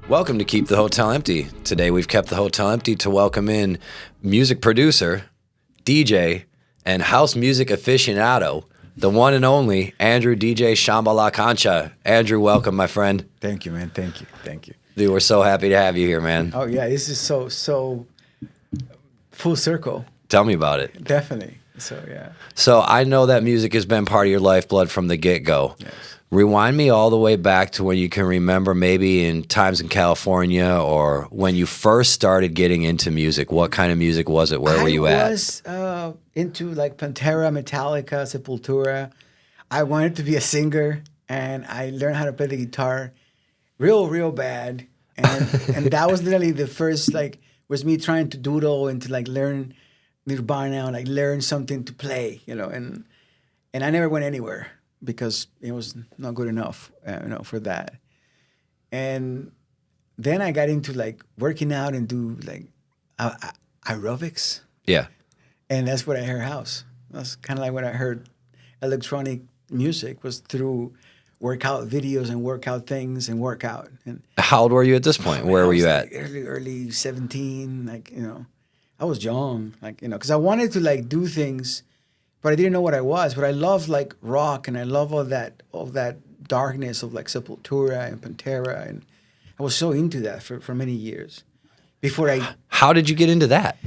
Welcome to Keep the Hotel Empty. Today we've kept the hotel empty to welcome in music producer, DJ, and house music aficionado, the one and only Andrew DJ Shambala Concha. Andrew, welcome, my friend. Thank you, man. Thank you. Thank you. Dude, we're so happy to have you here, man. Oh, yeah. This is so full circle. Tell me about it. Definitely. So, yeah. So I know that music has been part of your lifeblood from the get-go. Yes. Rewind me all the way back to when you can remember maybe in times in California or when you first started getting into music. What kind of music was it? Where were you at? I was into like Pantera, Metallica, Sepultura. I wanted to be a singer, and I learned how to play the guitar real bad. And that was literally the first, like, was me trying to doodle and to like learn Nirvana, like learn something to play, you know. And I never went anywhere, because it was not good enough, for that. And then I got into like working out and do like aerobics. Yeah. And that's what I heard house. That's kind of like when I heard electronic music, was through workout videos and workout things and workout. And How old were you at this point? Where were you at? Like early 17, like, I was young, like, because I wanted to like do things, but I didn't know what I was. But I love like rock, and I love all that darkness of like Sepultura and Pantera, and I was so into that for many years. Before I, How did you get into that?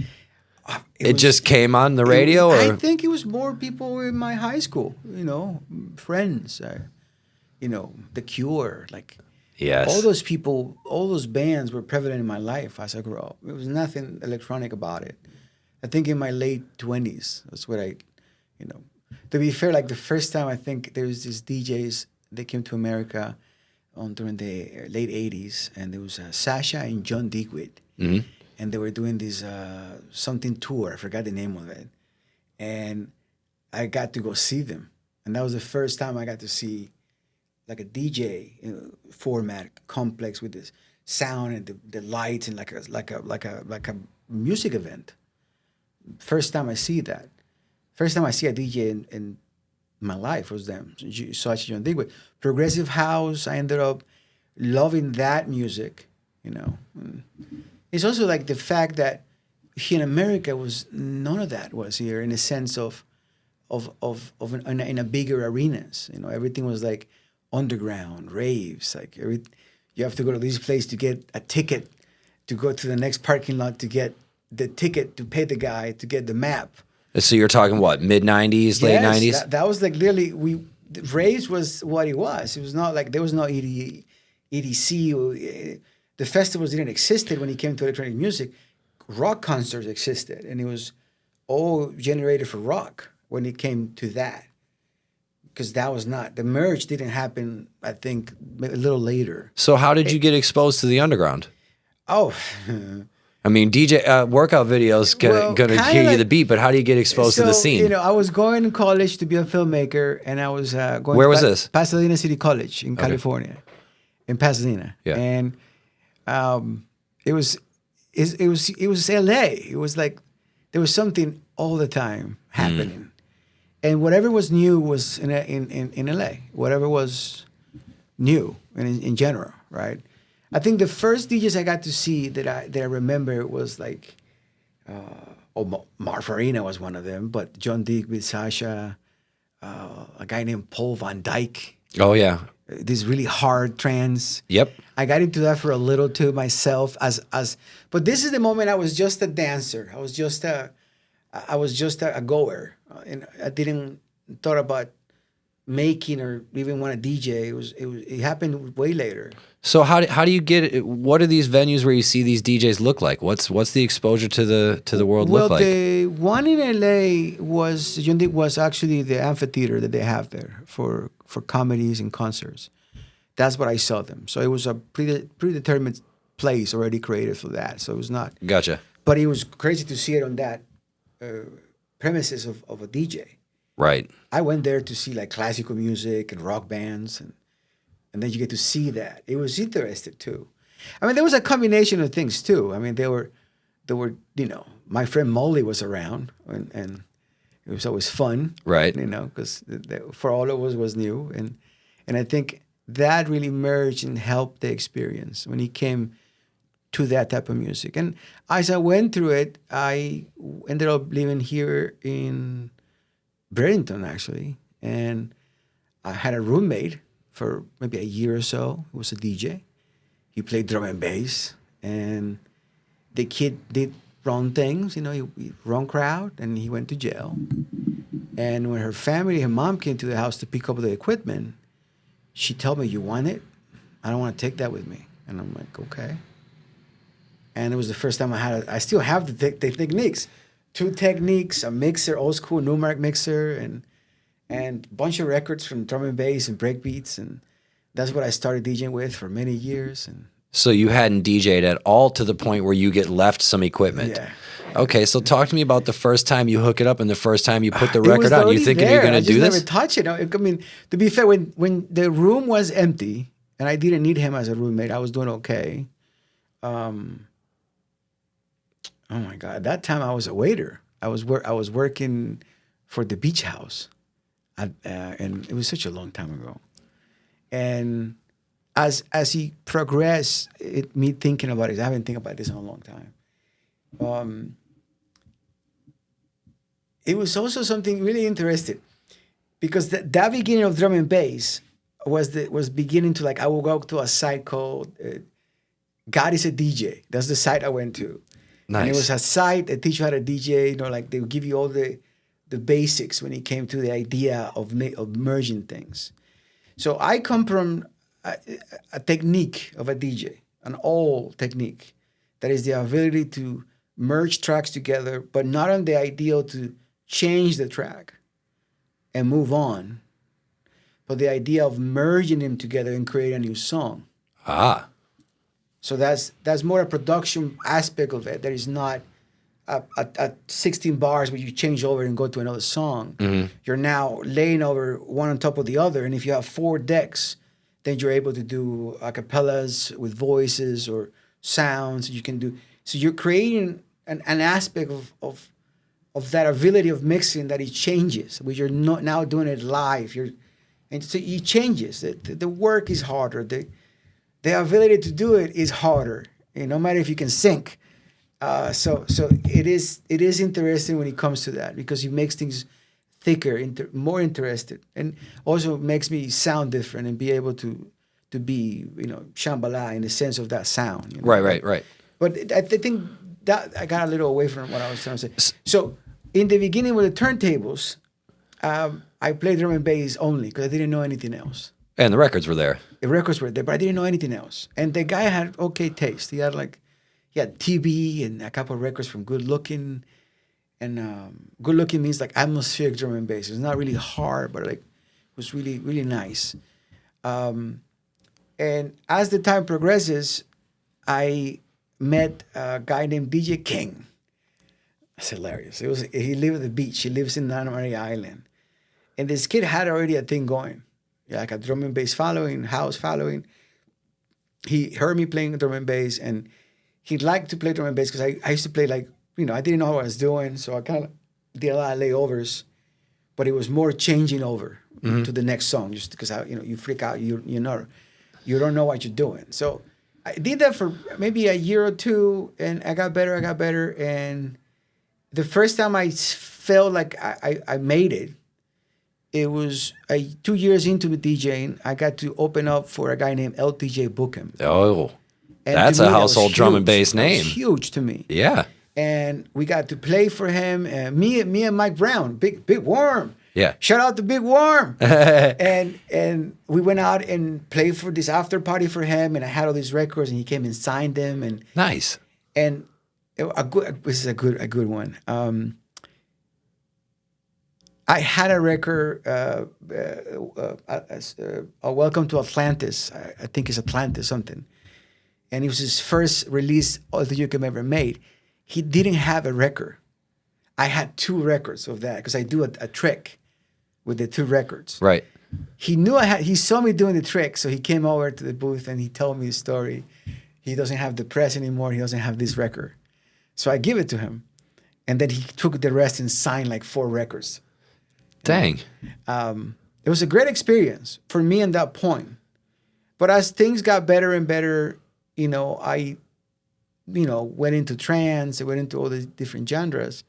It just came on the radio, I or think it was more people in my high school, friends, The Cure, like. yes, All those people, all those bands were prevalent in my life as I grew up. There was nothing electronic about it. I think in my late 20s, that's what to be fair, like the first time I think there was these DJs, they came to America during the late 80s, and there was Sasha and John Digweed. Mm-hmm. And they were doing this something tour. I forgot the name of it. And I got to go see them. And that was the first time I got to see like a DJ format complex with this sound and the lights and like a music event. First time I see that. First time I see a DJ in my life was them. Such John Digweed. Progressive house. I ended up loving that music. It's also like the fact that here in America was none of that was here, in a sense of in a bigger arenas. Everything was like underground raves. Like you have to go to this place to get a ticket, to go to the next parking lot to get the ticket, to pay the guy to get the map. So you're talking what, mid 90s, late 90s? That was like literally raves was what it was. It was not like there was no EDC or the festivals didn't exist when it came to electronic music. Rock concerts existed, and it was all generated for rock when it came to that. Because that was not, the merge didn't happen, I think, a little later. So how did you get exposed to the underground? Oh, I mean, DJ workout videos gonna hear you the beat, but how do you get exposed to the scene? I was going to college to be a filmmaker, and I was going. Where was this? Pasadena City College in California, in Pasadena. Yeah. And it was LA. It was like there was something all the time happening, and whatever was new was in LA. Whatever was new in general, right? I think the first DJs I got to see that I remember was like, Mark Farina was one of them, but John Digweed, Sasha, a guy named Paul Van Dyke. Oh yeah, this really hard trance. Yep. I got into that for a little too myself but this is the moment I was just a dancer. I was just a goer, and I didn't thought about making or even want to DJ. It happened way later. So how do you get it? What are these venues where you see these DJs look like? What's the exposure to the world look like? Well, the one in LA was actually the amphitheater that they have there for comedies and concerts. That's what I saw them. So it was a predetermined place already created for that. So it was not. Gotcha. But it was crazy to see it on that premises of a DJ. Right. I went there to see like classical music and rock bands, and then you get to see that. It was interesting too. I mean, there was a combination of things too. I mean, there were, my friend Molly was around, and it was always fun. Right. Because for all of us was new, and I think that really merged and helped the experience when he came to that type of music. And as I went through it, I ended up living here in Bradenton, actually. And I had a roommate for maybe a year or so who was a DJ. He played drum and bass. And the kid did wrong things, wrong crowd, and he went to jail. And when her mom came to the house to pick up the equipment, she told me, "You want it? I don't want to take that with me." And I'm like, "Okay." And it was the first time I still have the techniques. 2 techniques, a mixer, old school Numark mixer, and a bunch of records from drum and bass and break beats. And that's what I started DJing with for many years. And So you hadn't DJ'd at all to the point where you get left some equipment. yeah. Okay, so talk to me about the first time you hook it up and the first time you put the record on. You thinking you're going to do this? I just never touched it. I mean, to be fair, when the room was empty and I didn't need him as a roommate, I was doing okay. Oh my God! At that time, I was a waiter. I was working for the beach house, and it was such a long time ago. And as he progressed, me thinking about it, I haven't think about this in a long time. It was also something really interesting because that beginning of drum and bass was beginning to, like, I would go to a site called God is a DJ. That's the site I went to. Nice. And it was a site that teach you how to DJ. Like they would give you all the basics when it came to the idea of merging things. So I come from a technique of a DJ, an old technique, that is the ability to merge tracks together, but not on the ideal to change the track and move on, but the idea of merging them together and create a new song. Ah. So that's more a production aspect of it. That is not a 16 bars where you change over and go to another song. Mm-hmm. You're now laying over one on top of the other. And if you have 4 decks, then you're able to do acapellas with voices or sounds you can do. So you're creating an aspect of that ability of mixing that it changes, where you're not now doing it live. And so it changes. The work is harder. The ability to do it is harder, no matter if you can sync. So it is interesting when it comes to that, because it makes things thicker, more interested, and also makes me sound different and be able to be Shambala in the sense of that sound. Right. But I think that I got a little away from what I was trying to say. So in the beginning with the turntables, I played drum and bass only because I didn't know anything else. And the records were there. The records were there, but I didn't know anything else. And the guy had okay taste. He had TB and a couple of records from Good Looking. And Good Looking means like atmospheric drum and bass. It's not really hard, but like it was really, really nice. And as the time progresses, I met a guy named DJ King. That's hilarious. He lived at the beach. He lives in Santa Maria Island. And this kid had already a thing going. Like a drum and bass following, house following. He heard me playing drum and bass, and he liked to play drum and bass because I used to play I didn't know what I was doing, so I kind of did a lot of layovers, but it was more changing over to the next song, just because you freak out, you don't know what you're doing. So I did that for maybe a year or two, and I got better, and the first time I felt like I made it, it was 2 years into the DJing. I got to open up for a guy named LTJ Bookham. Oh, and that's a household drum and bass name. It was huge to me. Yeah. And we got to play for him. And me and Mike Brown, Big Worm. Yeah. Shout out to Big Worm. and we went out and played for this after party for him. And I had all these records, and he came and signed them. And nice. And this is a good one. I had a record, Welcome to Atlantis. I think it's Atlantis something. And it was his first release that you could ever made. He didn't have a record. I had 2 records of that because I do a trick with the 2 records. Right. He saw me doing the trick, so he came over to the booth and he told me the story. He doesn't have the press anymore. He doesn't have this record. So I give it to him. And then he took the rest and signed like 4 records. Dang. It was a great experience for me at that point. But as things got better and better, I went into trance. I went into all the different genres.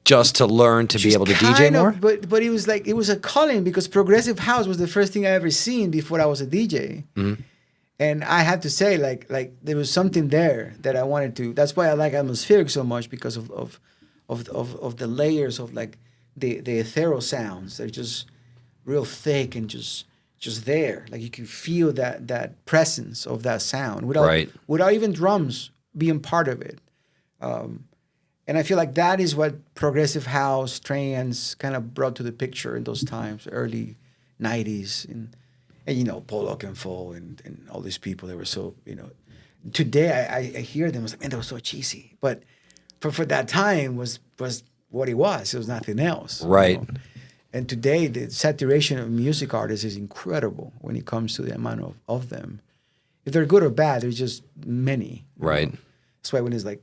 Just to learn to be able to DJ Kind more? of, but it was like, it was a calling, because progressive house was the first thing I ever seen before I was a DJ. Mm-hmm. And I have to say, like there was something there that I wanted to. That's why I like atmospheric so much, because of the layers of like the ethereal sounds. They're just real thick and just there. Like you can feel that presence of that sound without even drums being part of it. And I feel like that is what progressive house, trance kind of brought to the picture in those times, early 90s. And Paul Oakenfold and all these people, they were so, today I hear them, I was like, man, they were so cheesy. But for that time was what it was. It was nothing else. Right. And today the saturation of music artists is incredible when it comes to the amount of them. If they're good or bad, there's just many. Right. That's why when it's like,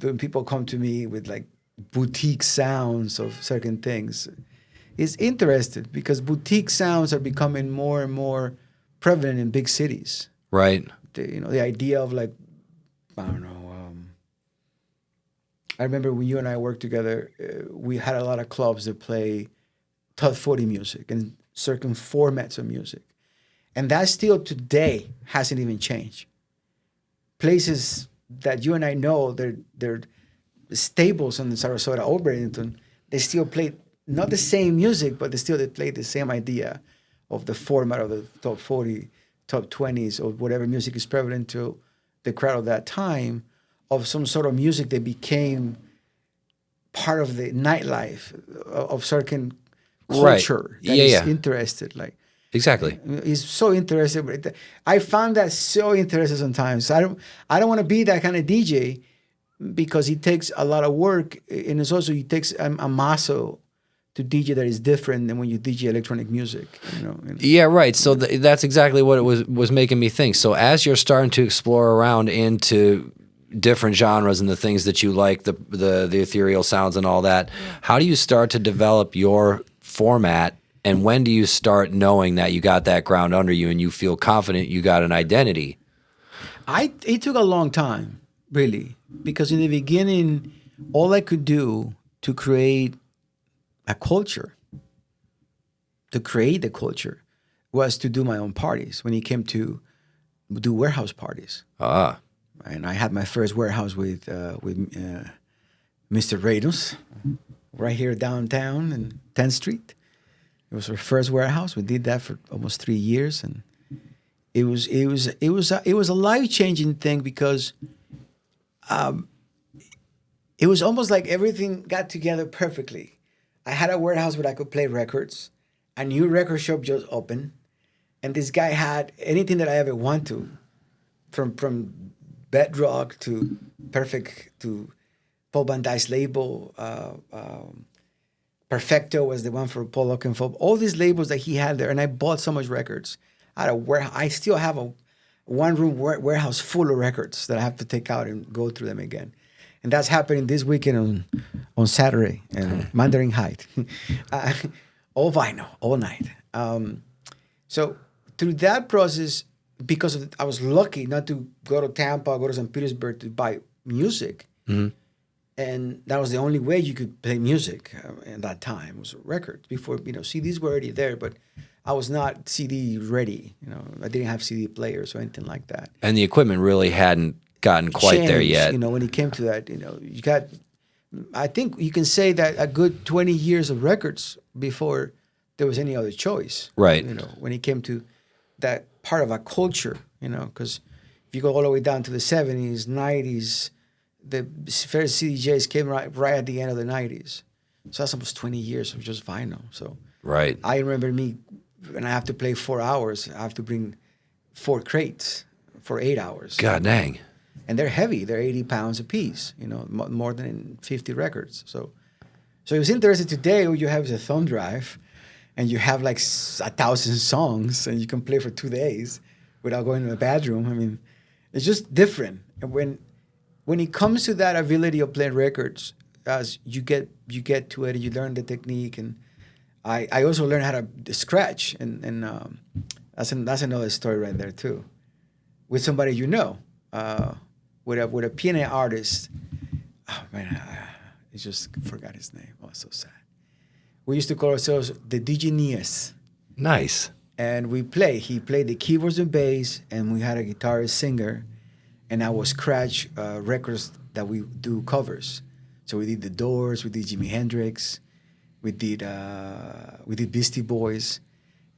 when people come to me with like boutique sounds of certain things, it's interesting, because boutique sounds are becoming more and more prevalent in big cities. Right. The idea of like, I don't know. I remember when you and I worked together, we had a lot of clubs that play top 40 music and certain formats of music. And that still today hasn't even changed. Places that you and I know, they're staples in Sarasota or Bradenton, they still play not the same music, but they play the same idea of the format of the top 40, top 20s, or whatever music is prevalent to the crowd of that time, of some sort of music that became part of the nightlife of certain culture that is interested. Like, exactly. He's so interested. I found that so interesting sometimes. I don't want to be that kind of DJ, because it takes a lot of work, and it takes a muscle to DJ that is different than when you DJ electronic music. Yeah, right. So that's exactly what it was making me think. So as you're starting to explore around into different genres and the things that you like, the ethereal sounds and all that, how do you start to develop your format? And when do you start knowing that you got that ground under you and you feel confident you got an identity? It took a long time, really, because in the beginning, all I could do to create a culture, was to do my own parties when it came to do warehouse parties. Ah. And I had my first warehouse with Mr. Rados, right here downtown in 10th Street. It was our first warehouse. We did that for almost 3 years, and it was a life-changing thing, because it was almost like everything got together perfectly. I had a warehouse where I could play records. A new record shop just opened, and this guy had anything that I ever want to, from Bedrock to Perfect to Paul Van Dyke's label. Perfecto was the one for Paul Oakenfold. All these labels that he had there, and I bought so much records. I still have a one-room warehouse full of records that I have to take out and go through them again. And that's happening this weekend on Saturday in Mandarin Heights. All vinyl, all night. So through that process, because I was lucky not to go to Tampa, go to St. Petersburg to buy music. Mm-hmm. And that was the only way you could play music at that time, was records. Before, CDs were already there, but I was not CD ready. I didn't have CD players or anything like that. And the equipment really hadn't gotten quite there yet. When it came to that, you got, I think you can say that a good 20 years of records before there was any other choice. Right. When it came to that part of a culture, because if you go all the way down to the 70s, 90s, the first CDJs came right at the end of the 90s. So that's almost 20 years of just vinyl. So right. I remember when I have to play 4 hours, I have to bring 4 crates for 8 hours. God dang. And they're heavy. They're 80 pounds a piece, more than 50 records. So it was interesting today. What you have is a thumb drive, and you have like 1,000 songs, and you can play for 2 days without going to the bathroom. I mean, it's just different. And when it comes to that ability of playing records, as you get to it, and you learn the technique, and I also learned how to scratch and That's another story right there too. With somebody you know, with a piano artist. Oh man, I just forgot his name. Oh, so sad. We used to call ourselves the DJs. Nice. And we play. He played the keyboards and bass, and we had a guitarist singer, and I would scratch records that we do covers. So we did The Doors, we did Jimi Hendrix, we did Beastie Boys,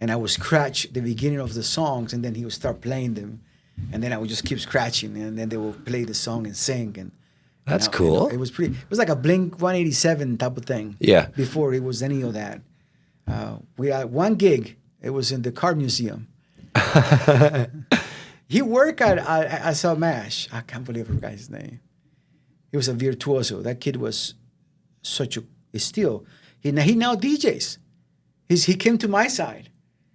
and I would scratch the beginning of the songs, and then he would start playing them, and then I would just keep scratching, and then they would play the song and sing. And that's cool. It was pretty. It was like a Blink 187 type of thing. Yeah. Before it was any of that, we had one gig. It was in the car museum. He worked at I saw MASH. I can't believe I forgot his name. He was a virtuoso. That kid was such a still. He now DJs. He came to my side.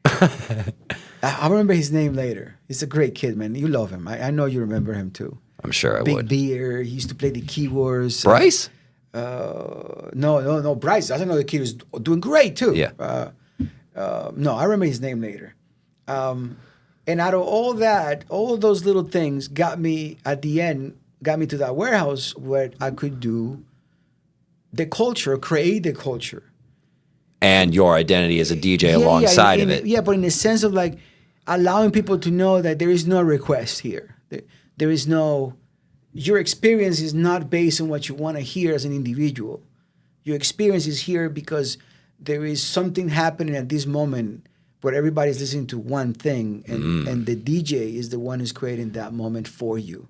I remember his name later. He's a great kid, man. You love him. I know you remember him too. I'm sure I Big would. beer. He used to play the keyboards. Bryce? No. Bryce. That's another kid who's doing great too. Yeah. No, I remember his name later. And out of all that, all those little things got me at the end, got me to that warehouse where I could do the culture, create the culture. And your identity as a DJ alongside of it. Yeah, but in the sense of like allowing people to know that there is no request here. There is no, your experience is not based on what you want to hear as an individual. Your experience is here because there is something happening at this moment where everybody's listening to one thing, and the DJ is the one who's creating that moment for you.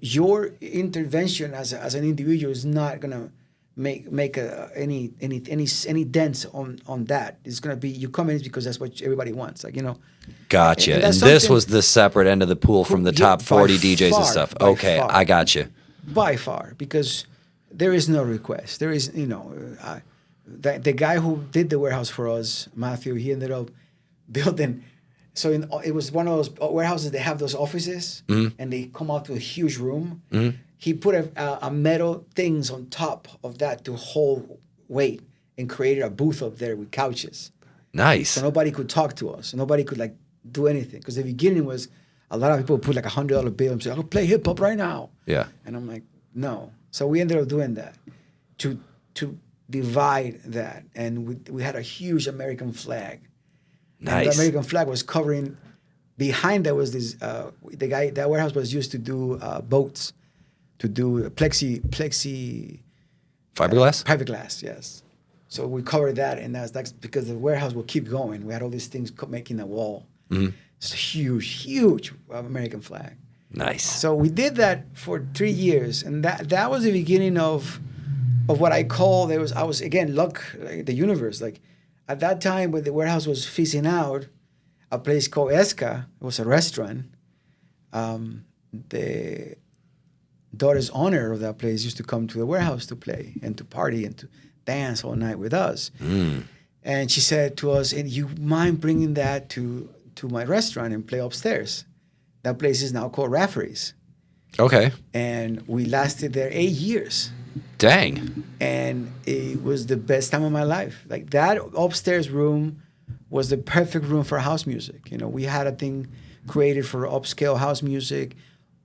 Your intervention as an individual is not gonna make any dents on that. It's gonna be you come in because that's what everybody wants, like, you know. Gotcha. And this was the separate end of the pool from the top 40 DJs and stuff. Okay, far. I got you. By far, because there is no request. There is, you know, the guy who did the warehouse for us, Matthew, he ended up building. So it was one of those warehouses. They have those offices, and they come out to a huge room. He put a metal things on top of that to hold weight, and created a booth up there with couches. Nice. So nobody could talk to us. Nobody could like do anything, because the beginning was a lot of people put like $100 bill and say, "I'll play hip hop right now." Yeah. And I'm like, no. So we ended up doing that to divide that, and we had a huge American flag. Nice. And the American flag was covering. Behind that was this. The guy, that warehouse was used to do boats, to do plexi Fiberglass? Fiberglass, yes. So we covered that, and that's because the warehouse will keep going. We had all these things making a wall. It's a huge American flag. Nice. So we did that for 3 years, and that was the beginning of what I call I was again luck, like the universe. Like at that time when the warehouse was fizzing out, a place called Esca, it was a restaurant. The daughter's owner of that place used to come to the warehouse to play and to party and to dance all night with us. And she said to us, "And you mind bringing that to my restaurant and play upstairs?" That place is now called Rafferty's. Okay. And we lasted there 8 years. Dang. And it was the best time of my life. Like that upstairs room was the perfect room for house music. You know, we had a thing created for upscale house music.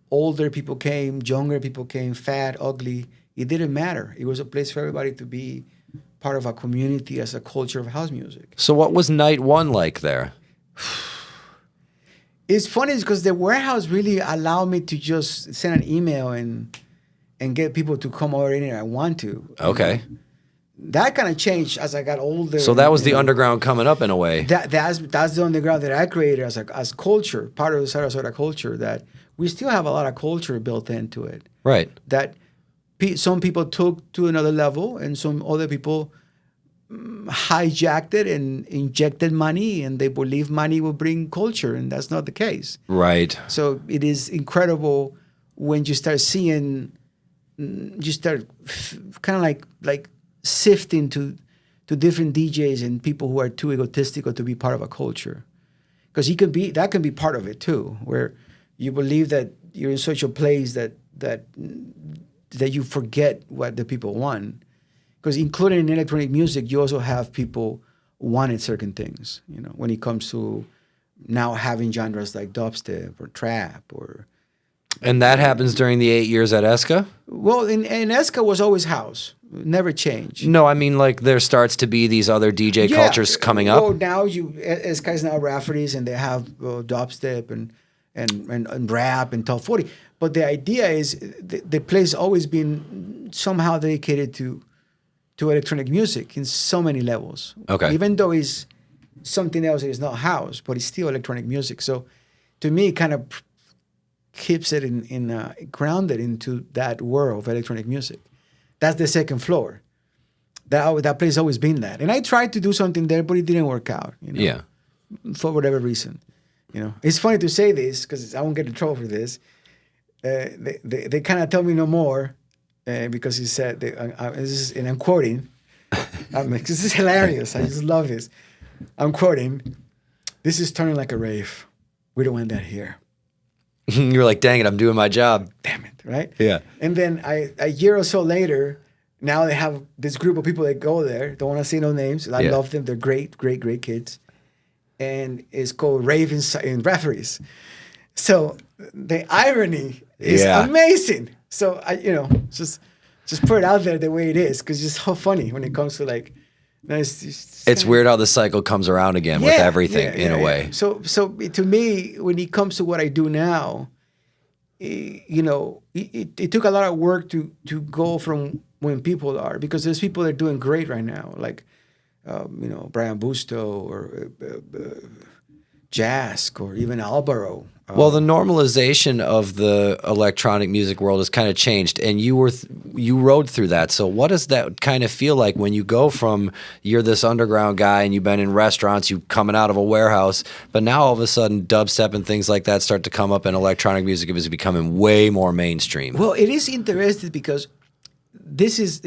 Older people came, younger people came, fat, ugly. It didn't matter. It was a place for everybody to be part of a community as a culture of house music. So what was night one like there? It's funny because the warehouse really allowed me to just send an email and get people to come over in I want to. Okay. That kind of changed as I got older. So that was the underground coming up in a way. That's the underground that I created as culture, part of the Sarasota culture, that we still have a lot of culture built into it. Right. That some people took to another level, and some other people hijacked it and injected money, and they believe money will bring culture, and that's not the case. Right. So it is incredible when you start seeing, you start kind of like sifting to different DJs and people who are too egotistical to be part of a culture, because that can be part of it too, where you believe that you're in such a place that you forget what the people want. Because including in electronic music, you also have people wanting certain things. You know, when it comes to now having genres like dubstep or trap or. And that happens during the 8 years at Esca? Well, in Esca was always house, never changed. No, I mean like there starts to be these other DJ cultures coming up. Well, now Esca is now rafferties and they have dubstep and rap and top 40. But the idea is the place always been somehow dedicated to electronic music in so many levels. Okay. Even though it's something else that is not house, but it's still electronic music. So to me, it kind of keeps it grounded into that world of electronic music. That's the second floor. That place always been that. And I tried to do something there, but it didn't work out. Yeah. For whatever reason. It's funny to say this because I won't get in trouble for this. They kind of tell me no more because he said, and I'm quoting, this is hilarious. I just love this. I'm quoting, "This is turning like a rave. We don't want that here." You're like, dang it, I'm doing my job. Damn it, right? Yeah. And then a year or so later, now they have this group of people that go there. Don't want to say no names. I love them. They're great, great, great kids. And it's called Rave and Referees. So the irony is amazing. So I, just put it out there the way it is because it's so funny when it comes to like. It's weird how the cycle comes around again with everything in a way. So to me, when it comes to what I do now, it took a lot of work to go from when people are, because there's people that are doing great right now, like Brian Busto or Jask or even Alvaro. Well, the normalization of the electronic music world has kind of changed, and you rode through that. So what does that kind of feel like when you go from you're this underground guy and you've been in restaurants, you coming out of a warehouse, but now all of a sudden dubstep and things like that start to come up and electronic music is becoming way more mainstream? Well, it is interesting because this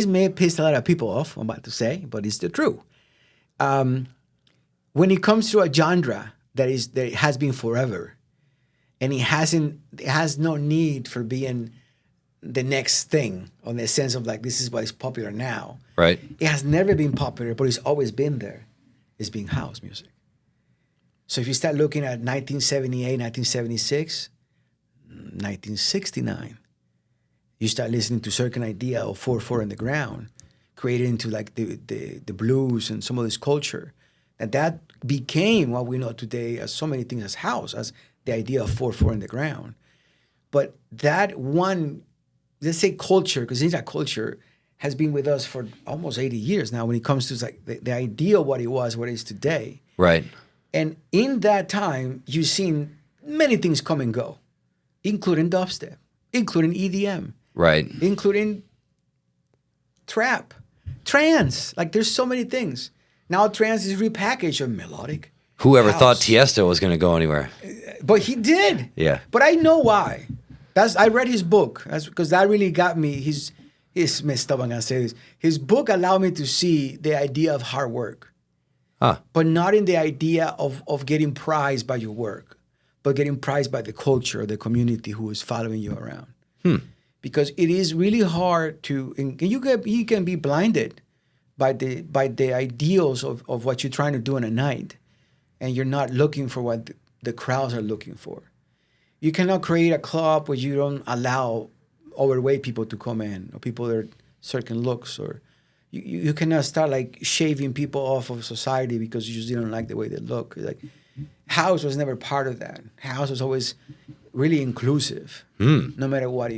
may piss a lot of people off, I'm about to say, but it's the truth. When it comes to a genre that has been forever, and it has no need for being the next thing on the sense of like this is what is popular now. Right. It has never been popular, but it's always been there. It's being house music. So if you start looking at 1978, 1976, 1969, you start listening to certain idea of 4/4 in the ground, created into like the blues and some of this culture. And that became what we know today as so many things as house, as the idea of 4/4 in the ground. But that one, let's say culture, because it's a culture, has been with us for almost 80 years now when it comes to like the idea of what it was, what it is today. Right. And in that time, you've seen many things come and go, including dubstep, including EDM. Right. Including trap, trance. Like there's so many things. Now trance is repackaged of melodic. Whoever house. thought Tiesto was going to go anywhere? But he did. Yeah. But I know why. I read his book. That's because that really got me. He's messed up. I'm gonna say this. His book allowed me to see the idea of hard work, but not in the idea of getting prized by your work, but getting prized by the culture, the community who is following you around. Because it is really hard to, and you can be blinded by the ideals of what you're trying to do in a night, and you're not looking for what the crowds are looking for. You cannot create a club where you don't allow overweight people to come in, or people that are certain looks, or you cannot start like shaving people off of society because you just didn't like the way they look. Like house was never part of that. House was always really inclusive. No matter what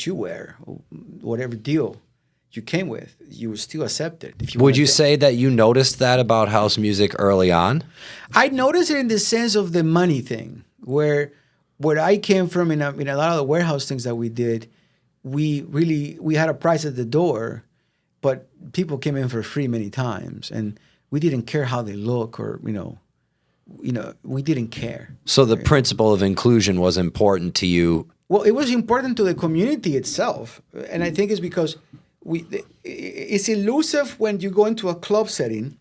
you wear, or whatever deal you came with, you were still accepted. Would you say that you noticed that about house music early on? I noticed it in the sense of the money thing, where I came from in a lot of the warehouse things that we did, we had a price at the door, but people came in for free many times, and we didn't care how they look, or we didn't care. So the principle of inclusion was important to you. Well, it was important to the community itself, and I think it's because it's elusive when you go into a club setting,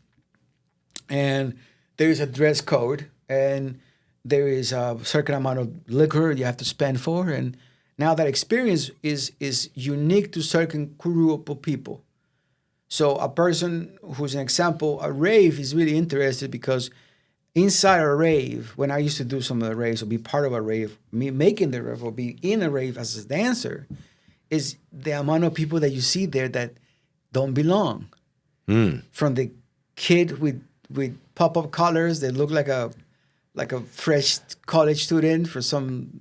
and there is a dress code, and there is a certain amount of liquor you have to spend for, and now that experience is unique to certain group of people. So a person who's an example, a rave is really interested because inside a rave, when I used to do some of the raves or be part of a rave, me making the rave or be in a rave as a dancer, is the amount of people that you see there that don't belong. From the kid with pop-up collars that look like a fresh college student for some,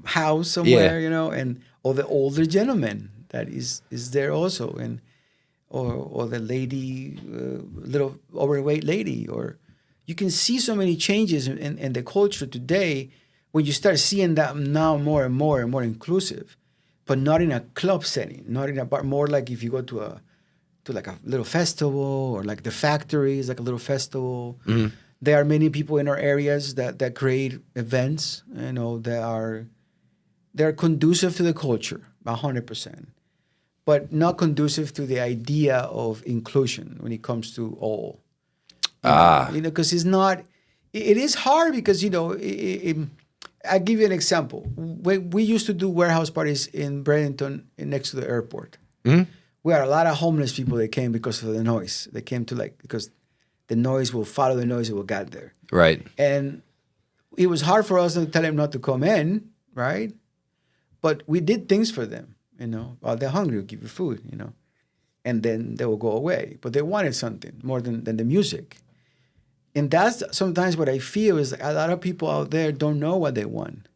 house somewhere, and or the older gentleman that is there also, and or the lady, little overweight lady, or you can see so many changes in the culture today when you start seeing that now more and more and more inclusive, but not in a club setting, not in a bar, more like if you go to like a little festival, or like the factory is like a little festival. There are many people in our areas that create events, they're conducive to the culture, 100%, but not conducive to the idea of inclusion when it comes to all. Because it's not. It is hard because I'll give you an example. When we used to do warehouse parties in Bradenton, next to the airport, we had a lot of homeless people that came because of the noise. They came to because the noise will follow the noise that will get there. Right. And it was hard for us to tell them not to come in, right? But we did things for them, While they're hungry, we'll give you food, And then they will go away. But they wanted something more than the music. And that's sometimes what I feel is a lot of people out there don't know what they want.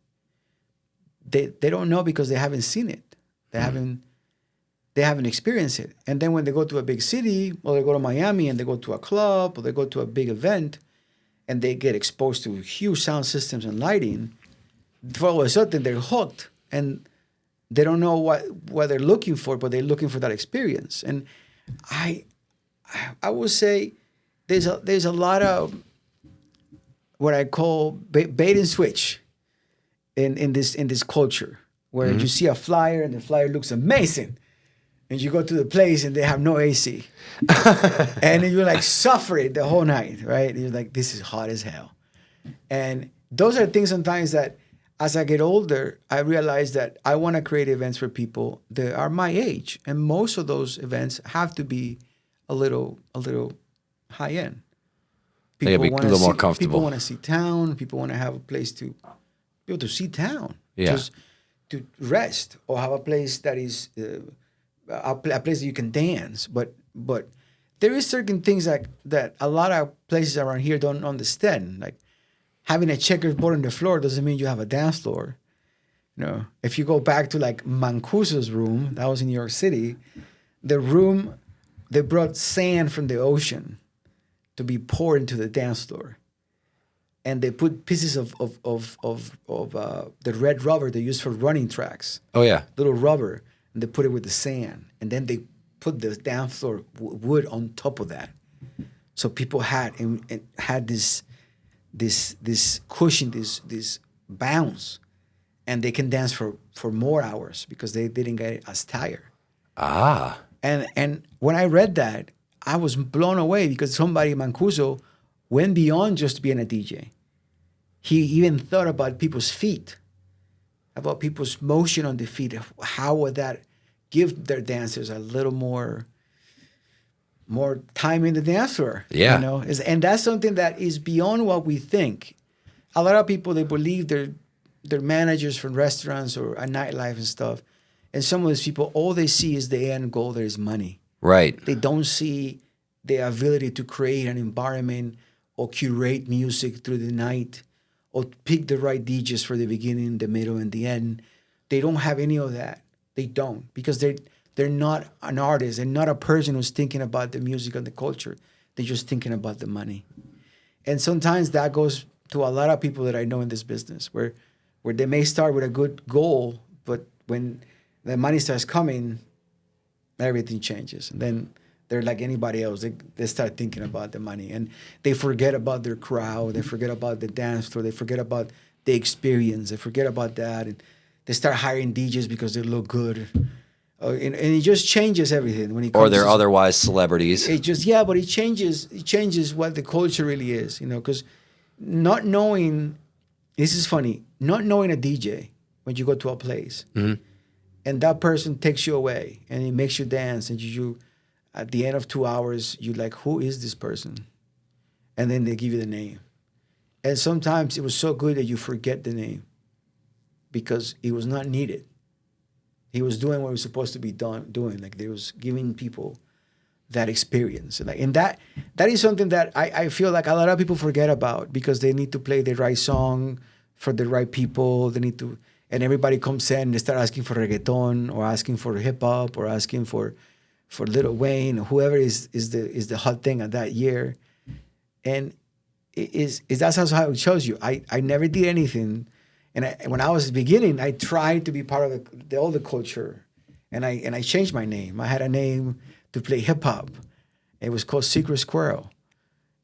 They don't know because they haven't seen it. They haven't experienced it. And then when they go to a big city, or they go to Miami and they go to a club, or they go to a big event, and they get exposed to huge sound systems and lighting, for all of a sudden they're hooked, and they don't know what they're looking for, but they're looking for that experience. And I would say there's a lot of what I call bait and switch in this culture, where you see a flyer and the flyer looks amazing, and you go to the place and they have no AC, and you're like suffering the whole night, right? And you're like, this is hot as hell. And those are things sometimes that, as I get older, I realize that I want to create events for people that are my age, and most of those events have to be a little high end. They gotta be a little more comfortable. People want to see town. People want to have a place to be able to see town, just to rest, or have a place that is a place that you can dance. But there is certain things that a lot of places around here don't understand. Like having a checkerboard on the floor doesn't mean you have a dance floor. If you go back to like Mancuso's room, that was in New York City, the room, they brought sand from the ocean to be poured into the dance floor, and they put pieces of the red rubber they use for running tracks. Oh yeah, little rubber, and they put it with the sand, and then they put the dance floor wood on top of that, so people had this cushion, this bounce, and they can dance for more hours because they didn't get as tired. And when I read that, I was blown away because somebody, Mancuso, went beyond just being a DJ. He even thought about people's feet, about people's motion on the feet. How would that give their dancers a little more time in the dance floor? Yeah. And that's something that is beyond what we think. A lot of people, they believe they're managers from restaurants or a nightlife and stuff. And some of those people, all they see is the end goal, there is money. Right. They don't see the ability to create an environment or curate music through the night or pick the right DJs for the beginning, the middle, and the end. They don't have any of that. They don't, because they're not an artist. They're not a person who's thinking about the music and the culture. They're just thinking about the money. And sometimes that goes to a lot of people that I know in this business, where they may start with a good goal, but when the money starts coming, everything changes. And then they're like anybody else. They start thinking about the money, and they forget about their crowd. They forget about the dance floor. They forget about the experience. They forget about that, and they start hiring DJs because they look good. And it just changes everything when it comes. Or they're otherwise celebrities. It just but it changes what the culture really is. Because not knowing, this is funny, not knowing a DJ when you go to a place. Mm-hmm. And that person takes you away, and it makes you dance, and you at the end of 2 hours, you're like, who is this person? and then they give you the name. And sometimes it was so good that you forget the name because it was not needed. He was doing what he was supposed to be doing. Like, they was giving people that experience. And that is something that I feel like a lot of people forget about because they need to play the right song for the right people. They need to, and everybody comes in and they start asking for reggaeton or asking for hip hop or asking for Lil Wayne or whoever is the hot thing of that year. And that's how it shows you. I never did anything. And when I was beginning, I tried to be part of the older culture, and I changed my name. I had a name to play hip hop. It was called Secret Squirrel.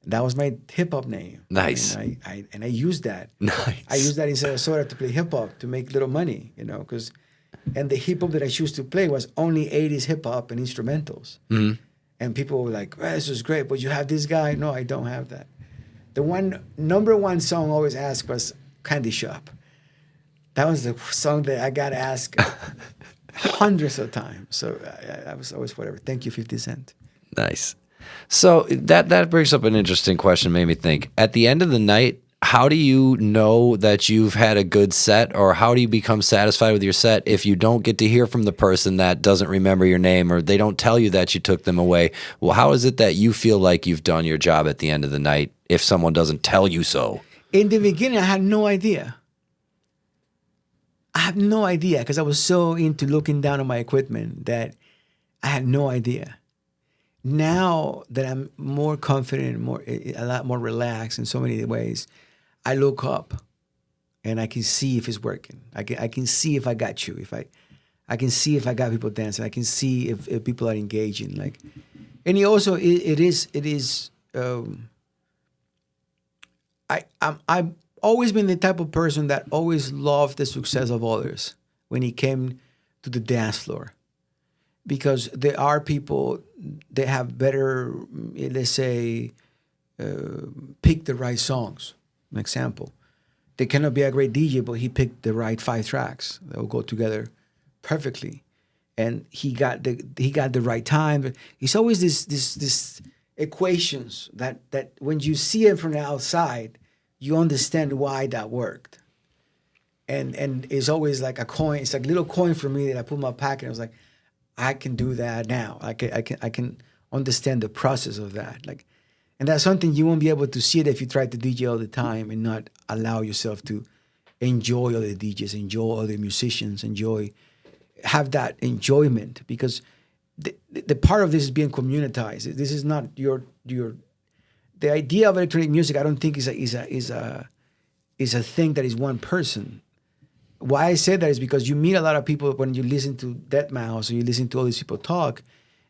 That was my hip hop name. Nice. And I used that. Nice. I used that in Sarasota to play hip hop to make little money, and the hip hop that I chose to play was only 80s hip hop and instrumentals. Mm-hmm. And people were like, well, this is great, but you have this guy? No, I don't have that. The number one song always asked was Candy Shop. That was the song that I got asked hundreds of times. So I was always whatever. Thank you, 50 Cent. Nice. So that brings up an interesting question, made me think. At the end of the night, how do you know that you've had a good set, or how do you become satisfied with your set if you don't get to hear from the person that doesn't remember your name, or they don't tell you that you took them away? Well, how is it that you feel like you've done your job at the end of the night if someone doesn't tell you so? In the beginning, I had no idea. I have no idea because I was so into looking down on my equipment that I had no idea. Now that I'm more confident, a lot more relaxed in so many ways, I look up and I can see if it's working. I can see if I got you. I can see if I got people dancing. I can see if people are engaging. And I've always been the type of person that always loved the success of others when it came to the dance floor. Because there are people that have better, let's say, pick the right songs. An example. They cannot be a great DJ, but he picked the right 5 tracks that will go together perfectly. And he got the right time. It's always this equations that when you see it from the outside, you understand why that worked. And it's always like a coin. It's like a little coin for me that I put in my pocket. I was like, I can do that now. I can understand the process of that. And that's something you won't be able to see it if you try to DJ all the time and not allow yourself to enjoy all the DJs, enjoy all the musicians, have that enjoyment, because the part of this is being communitized. This is not the idea of electronic music. I don't think is a thing that is one person. Why I say that is because you meet a lot of people when you listen to Deadmau5 or you listen to all these people talk.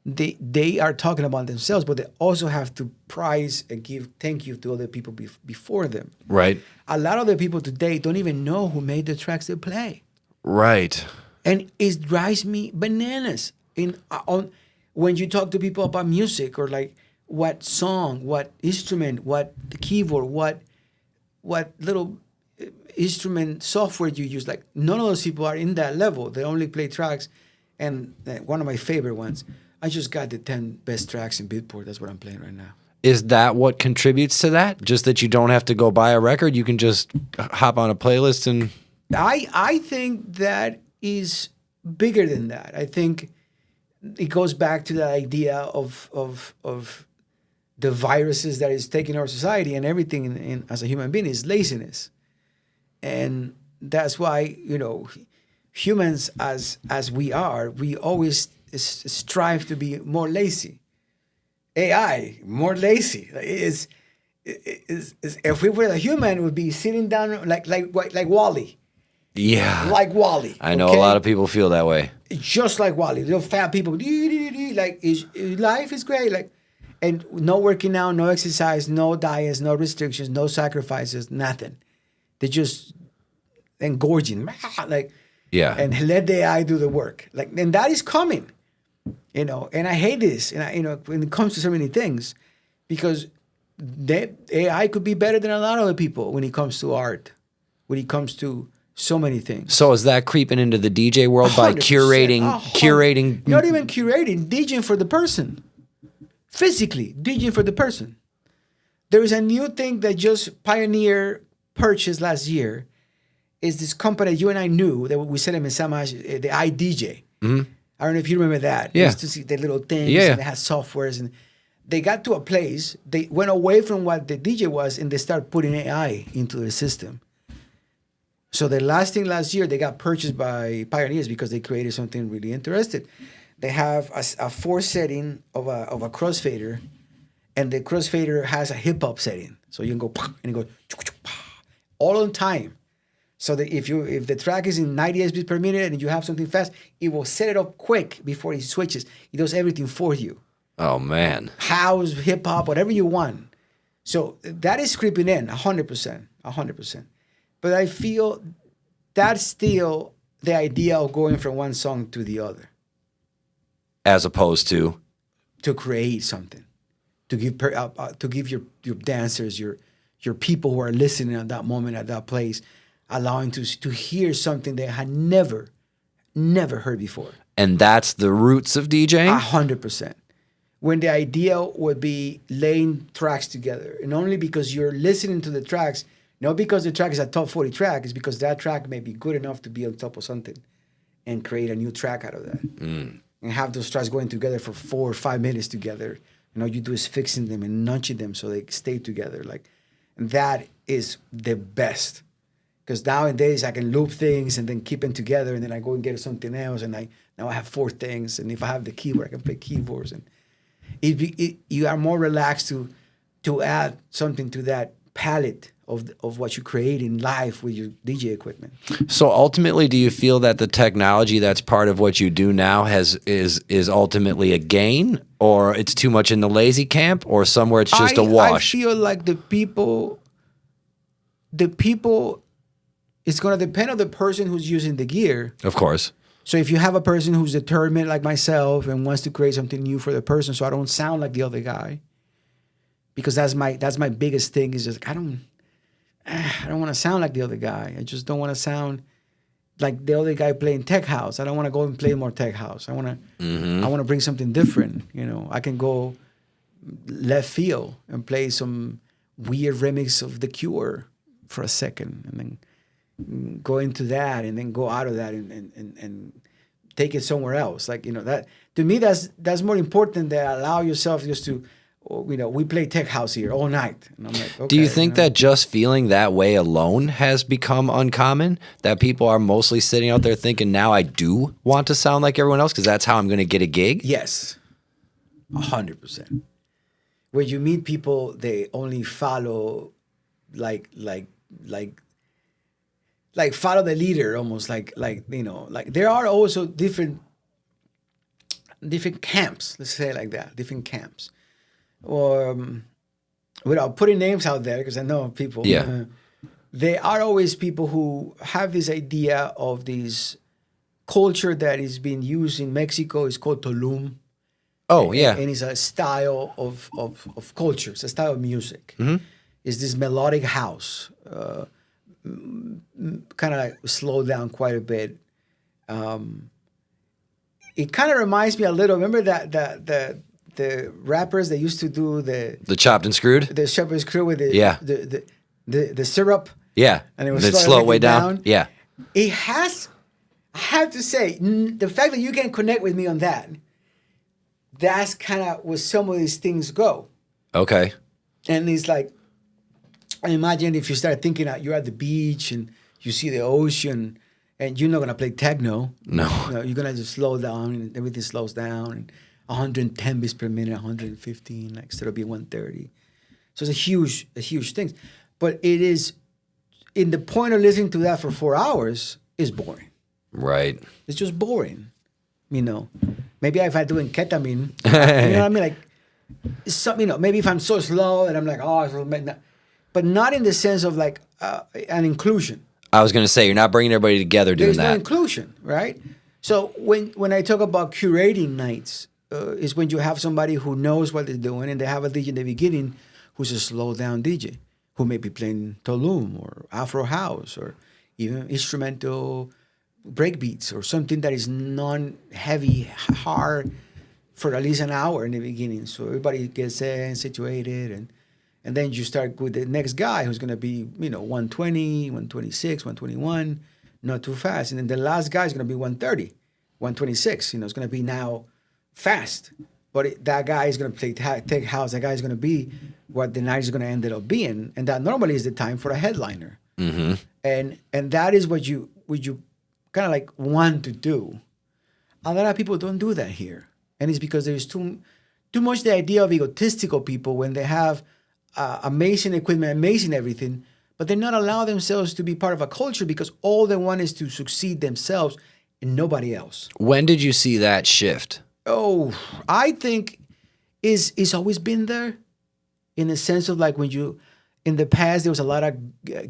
They are talking about themselves, but they also have to praise and give thank you to other people before them. Right. A lot of the people today don't even know who made the tracks they play. Right. And it drives me bananas. When you talk to people about music, or like what song, what instrument, what keyboard, what little instrument software you use, like none of those people are in that level. They only play tracks. And one of my favorite ones, I just got the 10 best tracks in Beatport. That's what I'm playing right now. Is that what contributes to that? Just that you don't have to go buy a record? You can just hop on a playlist and... I think that is bigger than that. I think it goes back to the idea of the viruses that is taking our society and everything as a human being is laziness. And that's why, humans as we are, we always strive to be more lazy. AI, more lazy. If we were a human, it would be sitting down like Wall-E. Yeah. Like Wall-E. I know a lot of people feel that way. Just like Wall-E. Little fat people, life is great. And no working out, no exercise, no diets, no restrictions, no sacrifices, nothing. They're just engorging. And let the AI do the work. And that is coming. And I hate this. And when it comes to so many things, because the AI could be better than a lot of other people when it comes to art, when it comes to so many things. So is that creeping into the DJ world by curating? Not even curating, DJing for the person. Physically, DJing for the person. There is a new thing that just Pioneer purchased last year. Is this company you and I knew that we said in Sama, the iDJ. Mm-hmm. I don't know if you remember that. Yeah. You used to see the little things Yeah. and they had softwares, and they got to a place, they went away from what the DJ was and they started putting AI into the system. So the last year, they got purchased by Pioneers because they created something really interesting. They have a 4 setting of a crossfader, and the crossfader has a hip hop setting. So you can go and it goes all on time. So that if the track is in 90 beats per minute and you have something fast, it will set it up quick before it switches. It does everything for you. Oh man. House, hip hop, whatever you want. So that is creeping in 100%. But I feel that's still the idea of going from one song to the other. As opposed to create something, to give your dancers, your people who are listening at that moment, at that place, allowing to hear something they had never heard before. And that's the roots of DJing? 100%. When the idea would be laying tracks together, and only because you're listening to the tracks, not because the track is a top 40 track, it's because that track may be good enough to be on top of something and create a new track out of that. And have those tracks going together for 4 or 5 minutes together. And all you do is fixing them and nudging them so they stay together. And that is the best. Because nowadays I can loop things and then keep them together, and then I go and get something else, and now I have 4 things. And if I have the keyboard, I can play keyboards. And you are more relaxed to add something to that palette of what you create in life with your DJ equipment. So ultimately, do you feel that the technology that's part of what you do now is ultimately a gain, or it's too much in the lazy camp, or somewhere it's just a wash? I feel like the people, it's going to depend on the person who's using the gear. Of course. So if you have a person who's determined like myself and wants to create something new for the person, so I don't sound like the other guy, because that's my biggest thing, is just I don't want to sound like the other guy. I just don't want to sound like the other guy playing tech house. I don't want to go and play more tech house. I want to bring something different. I can go left field and play some weird remix of The Cure for a second, and then go into that, and then go out of that and take it somewhere else. That to me, that's more important than allow yourself just to, we play tech house here all night. And I'm like, okay. Do you think that just feeling that way alone has become uncommon? That people are mostly sitting out there thinking, now I do want to sound like everyone else because that's how I'm going to get a gig? Yes, 100%. When you meet people, they only follow like follow the leader, almost like there are also different camps, let's say it like that, different camps. Or without putting names out there, because I know people. Yeah. There are always people who have this idea of this culture that is being used in Mexico. It's called Tulum. Oh, yeah. And it's a style of culture. It's a style of music. Mm-hmm. It's this melodic house. Kind of like slowed down quite a bit. It kind of reminds me a little. Remember that the rappers that used to do the chopped and screwed, the chopped and screwed with the syrup. Yeah, and it was slow way down. Yeah, it has. I have to say, the fact that you can connect with me on that. That's kind of where some of these things go. Okay. And it's like, I imagine if you start thinking that you're at the beach and you see the ocean, and you're not gonna play techno. No. You're gonna just slow down, and everything slows down. And 110 beats per minute, 115, instead of being 130. So it's a huge thing. But it is, in the point of listening to that for 4 hours, is boring. Right. It's just boring. Maybe if I'm doing ketamine, you know what I mean? Maybe if I'm so slow and I'm like, but not in the sense of an inclusion. I was going to say, you're not bringing everybody together doing that. There's no inclusion, right? So when I talk about curating nights, is when you have somebody who knows what they're doing, and they have a DJ in the beginning who's a slow down DJ who may be playing Tulum or Afro House or even instrumental breakbeats or something that is non-heavy, hard for at least an hour in the beginning. So everybody gets there and situated, And then you start with the next guy who's going to be, 120, 126, 121, not too fast. And then the last guy is going to be 130, 126. It's going to be now fast. But that guy is going to play tech house. That guy is going to be what the night is going to end up being. And that normally is the time for a headliner. Mm-hmm. And that is what you kind of like want to do. A lot of people don't do that here. And it's because there's too much the idea of egotistical people when they have amazing equipment, amazing everything, but they not allow themselves to be part of a culture because all they want is to succeed themselves and nobody else. When did you see that shift? Oh, I think it's always been there in the sense of like in the past, there was a lot of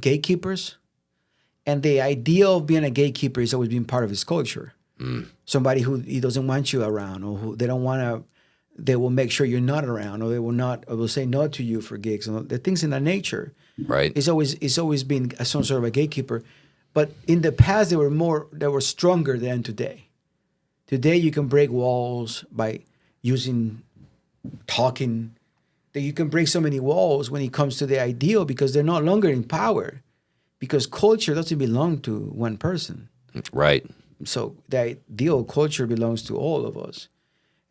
gatekeepers, and the idea of being a gatekeeper has always been part of his culture. Mm. Somebody who he doesn't want you around, or who they don't want to, they will make sure you're not around, or they will not, or will say no to you for gigs, and the things in that nature. Right. It's always been some sort of a gatekeeper, but in the past they were stronger than today. Today you can break walls by using talking. That you can break so many walls when it comes to the ideal because they're no longer in power, because culture doesn't belong to one person. Right. So the ideal culture belongs to all of us.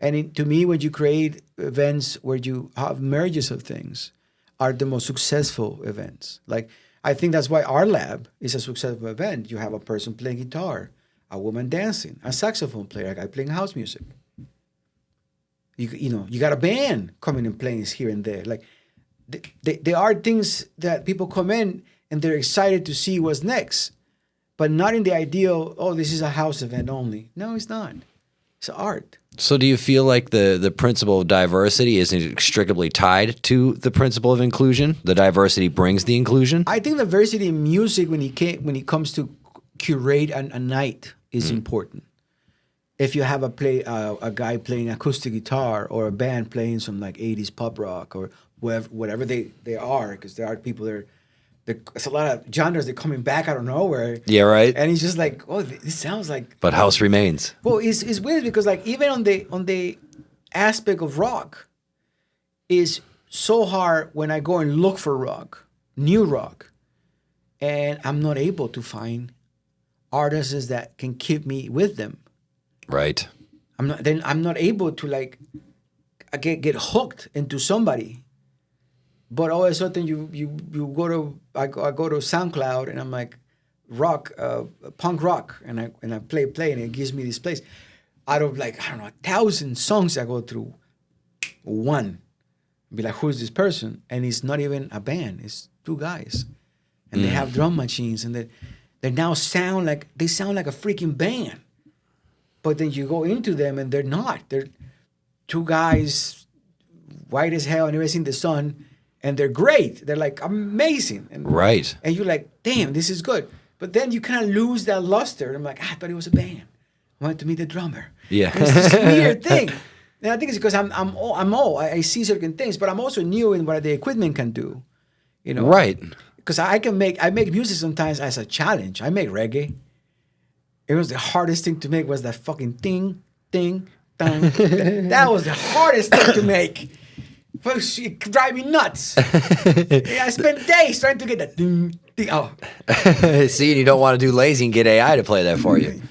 And to me, when you create events where you have merges of things, are the most successful events. Like, I think that's why our lab is a successful event. You have a person playing guitar, a woman dancing, a saxophone player, a guy playing house music. You got a band coming and playing here and there. Like, there are things that people come in and they're excited to see what's next, but not in the ideal, this is a house event only. No, it's not. It's art. So do you feel like the principle of diversity is inextricably tied to the principle of inclusion? The diversity brings the inclusion? I think diversity in music, when it comes to curate a night, is important. If you have a guy playing acoustic guitar or a band playing some like 80s pop rock or whatever they are, because there are people there's a lot of genres that are coming back out of nowhere. Yeah, right. And it's just like, this sounds like. But house remains. Well, it's weird because like even on the aspect of rock, is so hard when I go and look for rock, new rock, and I'm not able to find artists that can keep me with them. Right. I'm not able to like get hooked into somebody. But all of a sudden you go to I go to SoundCloud and I'm like rock, punk rock, and I play and it gives me this place. Out of like 1,000 songs I go through, one be like, who's this person? And it's not even a band, it's two guys. And they have drum machines and they now sound like a freaking band. But then you go into them and they're not. They're two guys, white as hell, never seen the sun, and they're great. They're like amazing. And, right. And you're like, damn, this is good. But then you kind of lose that luster. I'm like, I thought it was a band. I wanted to meet the drummer. Yeah. And it's this weird thing. And I think it's because I'm old. I see certain things, but I'm also new in what the equipment can do. Right. Because I make music sometimes as a challenge. I make reggae. It was the hardest thing to make was that fucking ting, ting, tang. That was the hardest thing to make. It drive me nuts. I spent days trying to get that ding, ding. Oh. See, you don't want to do lazy and get AI to play that for you.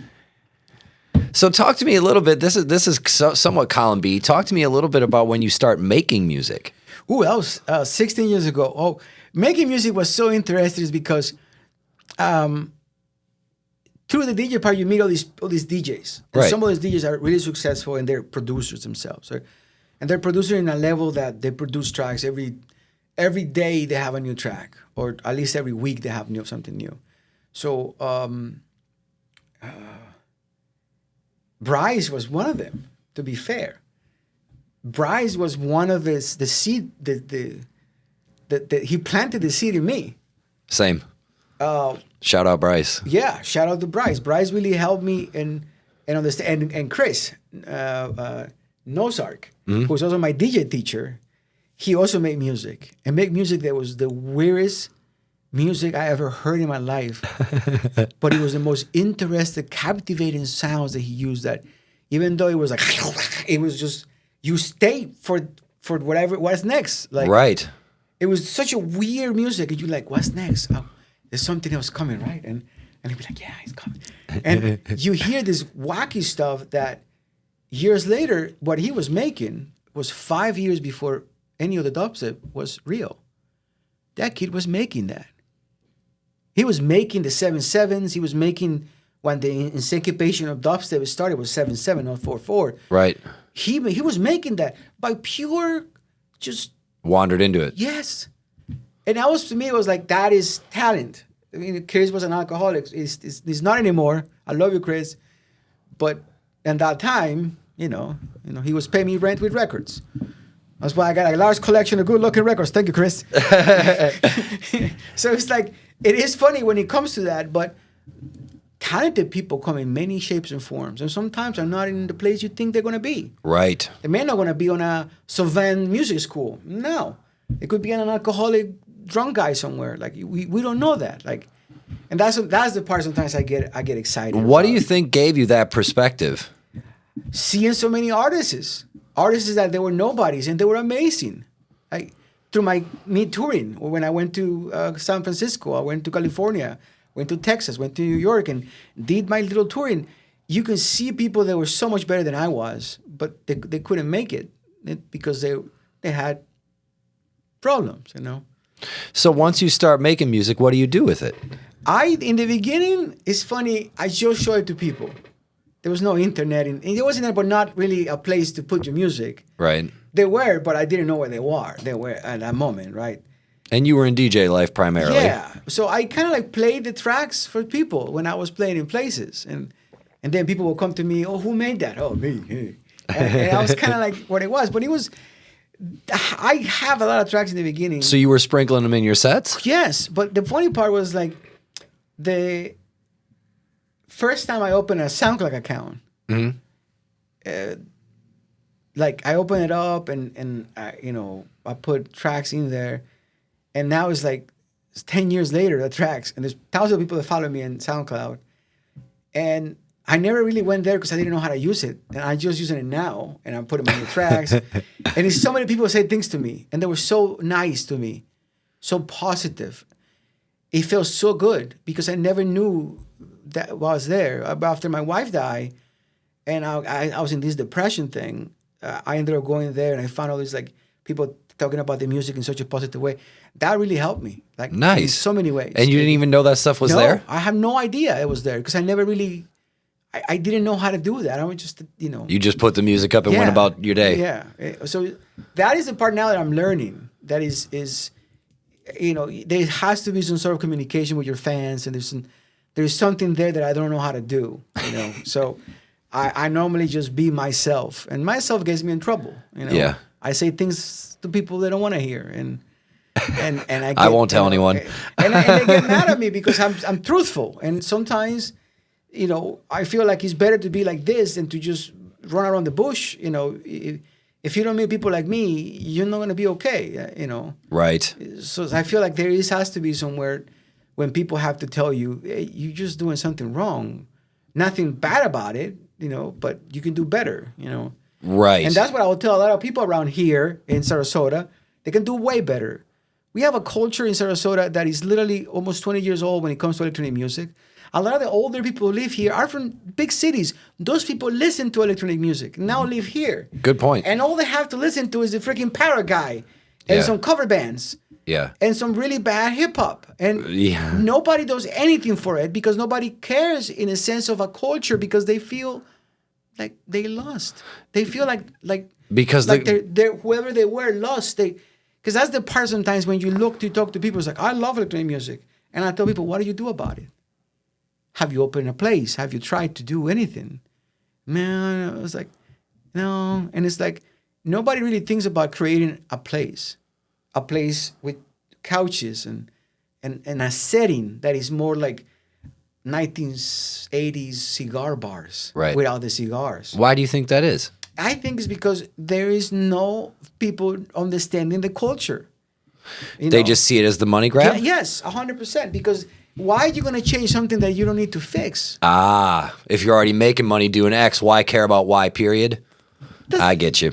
So talk to me a little bit. This is somewhat column B. Talk to me a little bit about when you start making music. Ooh, that was 16 years ago. Oh, making music was so interesting because through the DJ part, you meet all these DJs. And right. Some of those DJs are really successful and they're producers themselves. Right? And they're producing in a level that they produce tracks every day they have a new track. Or at least every week they have something new. So Bryce was one of them, to be fair. Bryce was one of the seed, he planted the seed in me. Same. Shout out Bryce. Yeah, shout out to Bryce. Bryce really helped me and understand. And Chris Nozark, who's also my DJ teacher, he also made music. And made music that was the weirdest music I ever heard in my life. But it was the most interesting, captivating sounds that he used, that even though it was like, it was just, you stay for whatever, what's next. Like, right. it was such a weird music, and you're like, what's next? Oh, there's something else coming, right? And he'd be like, yeah, it's coming. And you hear this wacky stuff that years later, what he was making was 5 years before any of the dubstep was real. That kid was making that. He was making the 7/7s. He was making, when the syncopation of dubstep started, was 7/7, not 4/4. Right. He was making that by pure, just wandered into it. yes. And that was, to me, it was like, that is talent. I mean, Chris was an alcoholic. He's not anymore. I love you, Chris. But in that time, you know, he was paying me rent with records. That's why I got a large collection of good-looking records. Thank you, Chris. So it's like, it is funny when it comes to that, but talented people come in many shapes and forms, and sometimes are not in the place you think they're going to be. Right. They may not going to be on a Savan music school. No. It could be an alcoholic drunk guy somewhere. Like, we don't know that. Like, and that's the part sometimes I get excited What about. do you think gave you that perspective? Seeing so many artists that they were nobodies and they were amazing. Like, through me touring, or when I went to San Francisco, I went to California, went to Texas, went to New York, and did my little touring. You can see people that were so much better than I was, but they couldn't make it because they had problems, you know. So once you start making music, what do you do with it? In the beginning, it's funny, I just show it to people. There was no internet, and there wasn't, but not really a place to put your music. Right. They were, but I didn't know where they were. They were at that moment, right? And you were in DJ life primarily. Yeah. So I kind of like played the tracks for people when I was playing in places. And then people will come to me, oh, who made that? Oh, me. Hey. And I was kind of like what it was. But it was, I have a lot of tracks in the beginning. So you were sprinkling them in your sets? Yes. But the funny part was like the first time I opened a SoundCloud account, like I opened it up and I put tracks in there. And now it's 10 years later, the tracks, and there's thousands of people that follow me on SoundCloud. And I never really went there because I didn't know how to use it. And I'm just using it now, and I'm putting my new tracks. And it's so many people say things to me, and they were so nice to me, so positive. It feels so good because I never knew that was there. After my wife died, and I was in this depression thing, I ended up going there, and I found all these people talking about the music in such a positive way. That really helped me. Nice. In so many ways. And you didn't even know that stuff was there? I have no idea it was there because I never really, I didn't know how to do that. I was just, You just put the music up and went about your day. Yeah. So that is the part now that I'm learning. That is there has to be some sort of communication with your fans, and there's something there that I don't know how to do, So I normally just be myself, and myself gets me in trouble, Yeah. I say things to people they don't want to hear, and I won't tell anyone. And they get mad at me because I'm truthful, and sometimes, I feel like it's better to be like this than to just run around the bush. If you don't meet people like me, you're not gonna be okay. Right. So I feel like there has to be somewhere when people have to tell you, hey, you're just doing something wrong. Nothing bad about it, but you can do better. Right. And that's what I will tell a lot of people around here in Sarasota. They can do way better. We have a culture in Sarasota that is literally almost 20 years old when it comes to electronic music. A lot of the older people who live here are from big cities. Those people listen to electronic music, now live here. Good point. And all they have to listen to is the freaking Para guy and some cover bands. Yeah. And some really bad hip-hop. And nobody does anything for it because nobody cares in a sense of a culture because they feel like they lost. They feel like because they're whoever they were lost. Because that's the part sometimes when you talk to people, it's like, I love electronic music. And I tell people, what do you do about it? Have you opened a place? Have you tried to do anything? Man, I was like, no. And it's like, nobody really thinks about creating a place with couches and a setting that is more like 1980s cigar bars, right, without the cigars. Why do you think that is? I think it's because there is no people understanding the culture. They just see it as the money grab? Yeah, yes, 100%. Because why are you going to change something that you don't need to fix? If you're already making money doing X, why care about Y, period? I get you.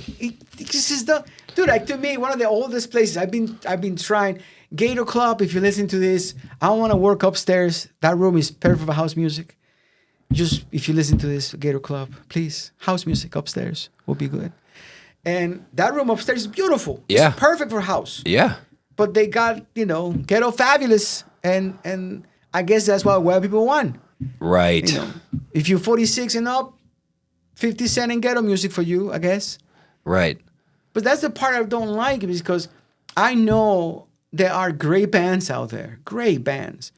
This is the Dude, like to me, one of the oldest places I've been trying. Gator Club, if you listen to this, I don't want to work upstairs. That room is perfect for house music. Just if you listen to this, Gator Club, please, house music upstairs will be good. And that room upstairs is beautiful. Yeah. It's perfect for house. Yeah. But they got, Ghetto Fabulous, and I guess that's what people want. Right. If you're 46 and up, 50 Cent and ghetto music for you, I guess. Right. But that's the part I don't like, because I know there are great bands out there, great bands.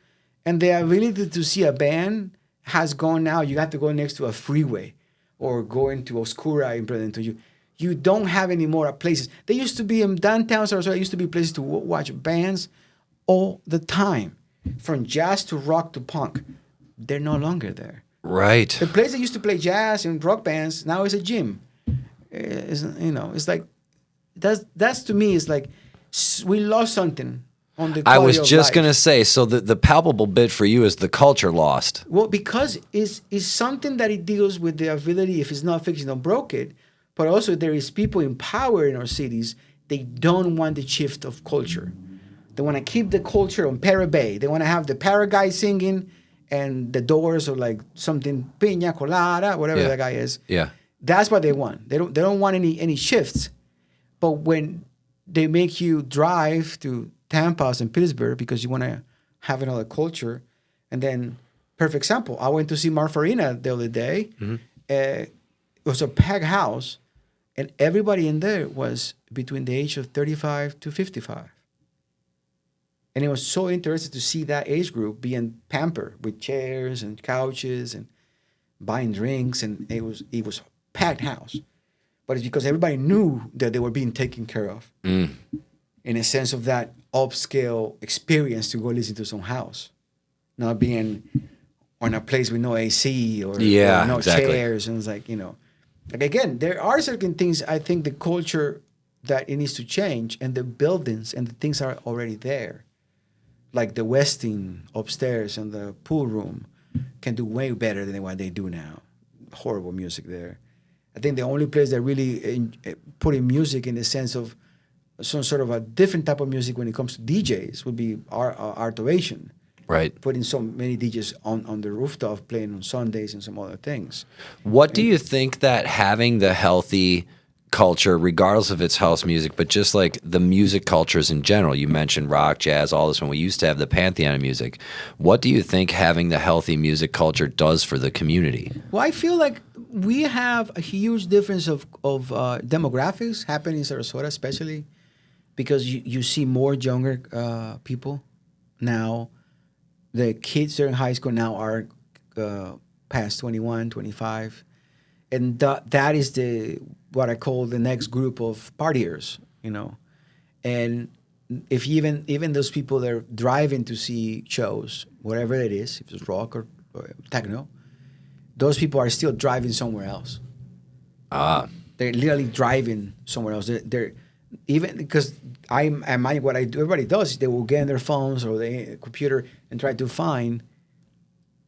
And the ability to see a band has gone now. You have to go next to a freeway or go into Oscura and present to you. You don't have any more places. They used to be in downtown Sarasota. There used to be places to watch bands all the time, from jazz to rock to punk. They're no longer there. Right. The place that used to play jazz and rock bands now is a gym. It's like that's to me is like we lost something on the quality I was of just life. going to say, so the palpable bit for you is the culture lost. Well, because it's something that it deals with the ability, if it's not fixed, don't broke it. But also there is people in power in our cities, they don't want the shift of culture. They want to keep the culture on Para Bay. They want to have the Para guy singing and the Doors or like something, Piña Colada, whatever that guy is. Yeah. That's what they want. They don't want any shifts. But when they make you drive to Tampa and Pittsburgh because you want to have another culture, and then perfect example, I went to see Mark Farina the other day. Mm-hmm. It was a packed house, and everybody in there was between the age of 35 to 55. And it was so interesting to see that age group being pampered with chairs and couches and buying drinks, and it was a packed house. But it's because everybody knew that they were being taken care of in a sense of that upscale experience to go listen to some house, not being on a place with no AC or no chairs. And it's like, like again, there are certain things I think the culture that it needs to change, and the buildings and the things are already there. Like the Westin upstairs and the pool room can do way better than what they do now. Horrible music there. I think the only place that really put in music in the sense of some sort of a different type of music when it comes to DJs would be Art Ovation. Right. Putting so many DJs on the rooftop playing on Sundays and some other things. What do you think that having the healthy culture, regardless of its house music, but just like the music cultures in general, you mentioned rock, jazz, all this, when we used to have the pantheon of music, what do you think having the healthy music culture does for the community? Well, I feel like we have a huge difference of demographics happening in Sarasota, especially because you see more younger people now. The kids that are in high school now are past 21, 25. And that is what I call the next group of partiers, And if even those people that are driving to see shows, whatever it is, if it's rock or techno, those people are still driving somewhere else. They're literally driving somewhere else. They're even because I imagine what everybody does is they will get on their phones or the computer and try to find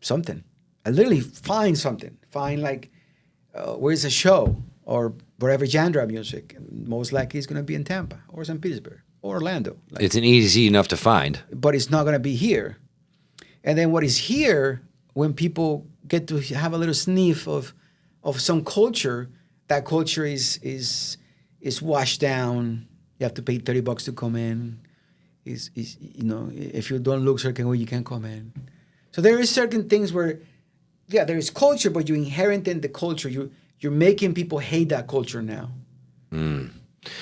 something. I literally find something. Find like where's a show or whatever genre of music. Most likely it's going to be in Tampa or St. Petersburg or Orlando. It's an easy enough to find. But it's not going to be here. And then what is here, when people get to have a little sniff of some culture, that culture is washed down. You have to pay $30 to come in. If you don't look certain way, you can't come in. So there is certain things where, there is culture, but you inherit in the culture. You're making people hate that culture now.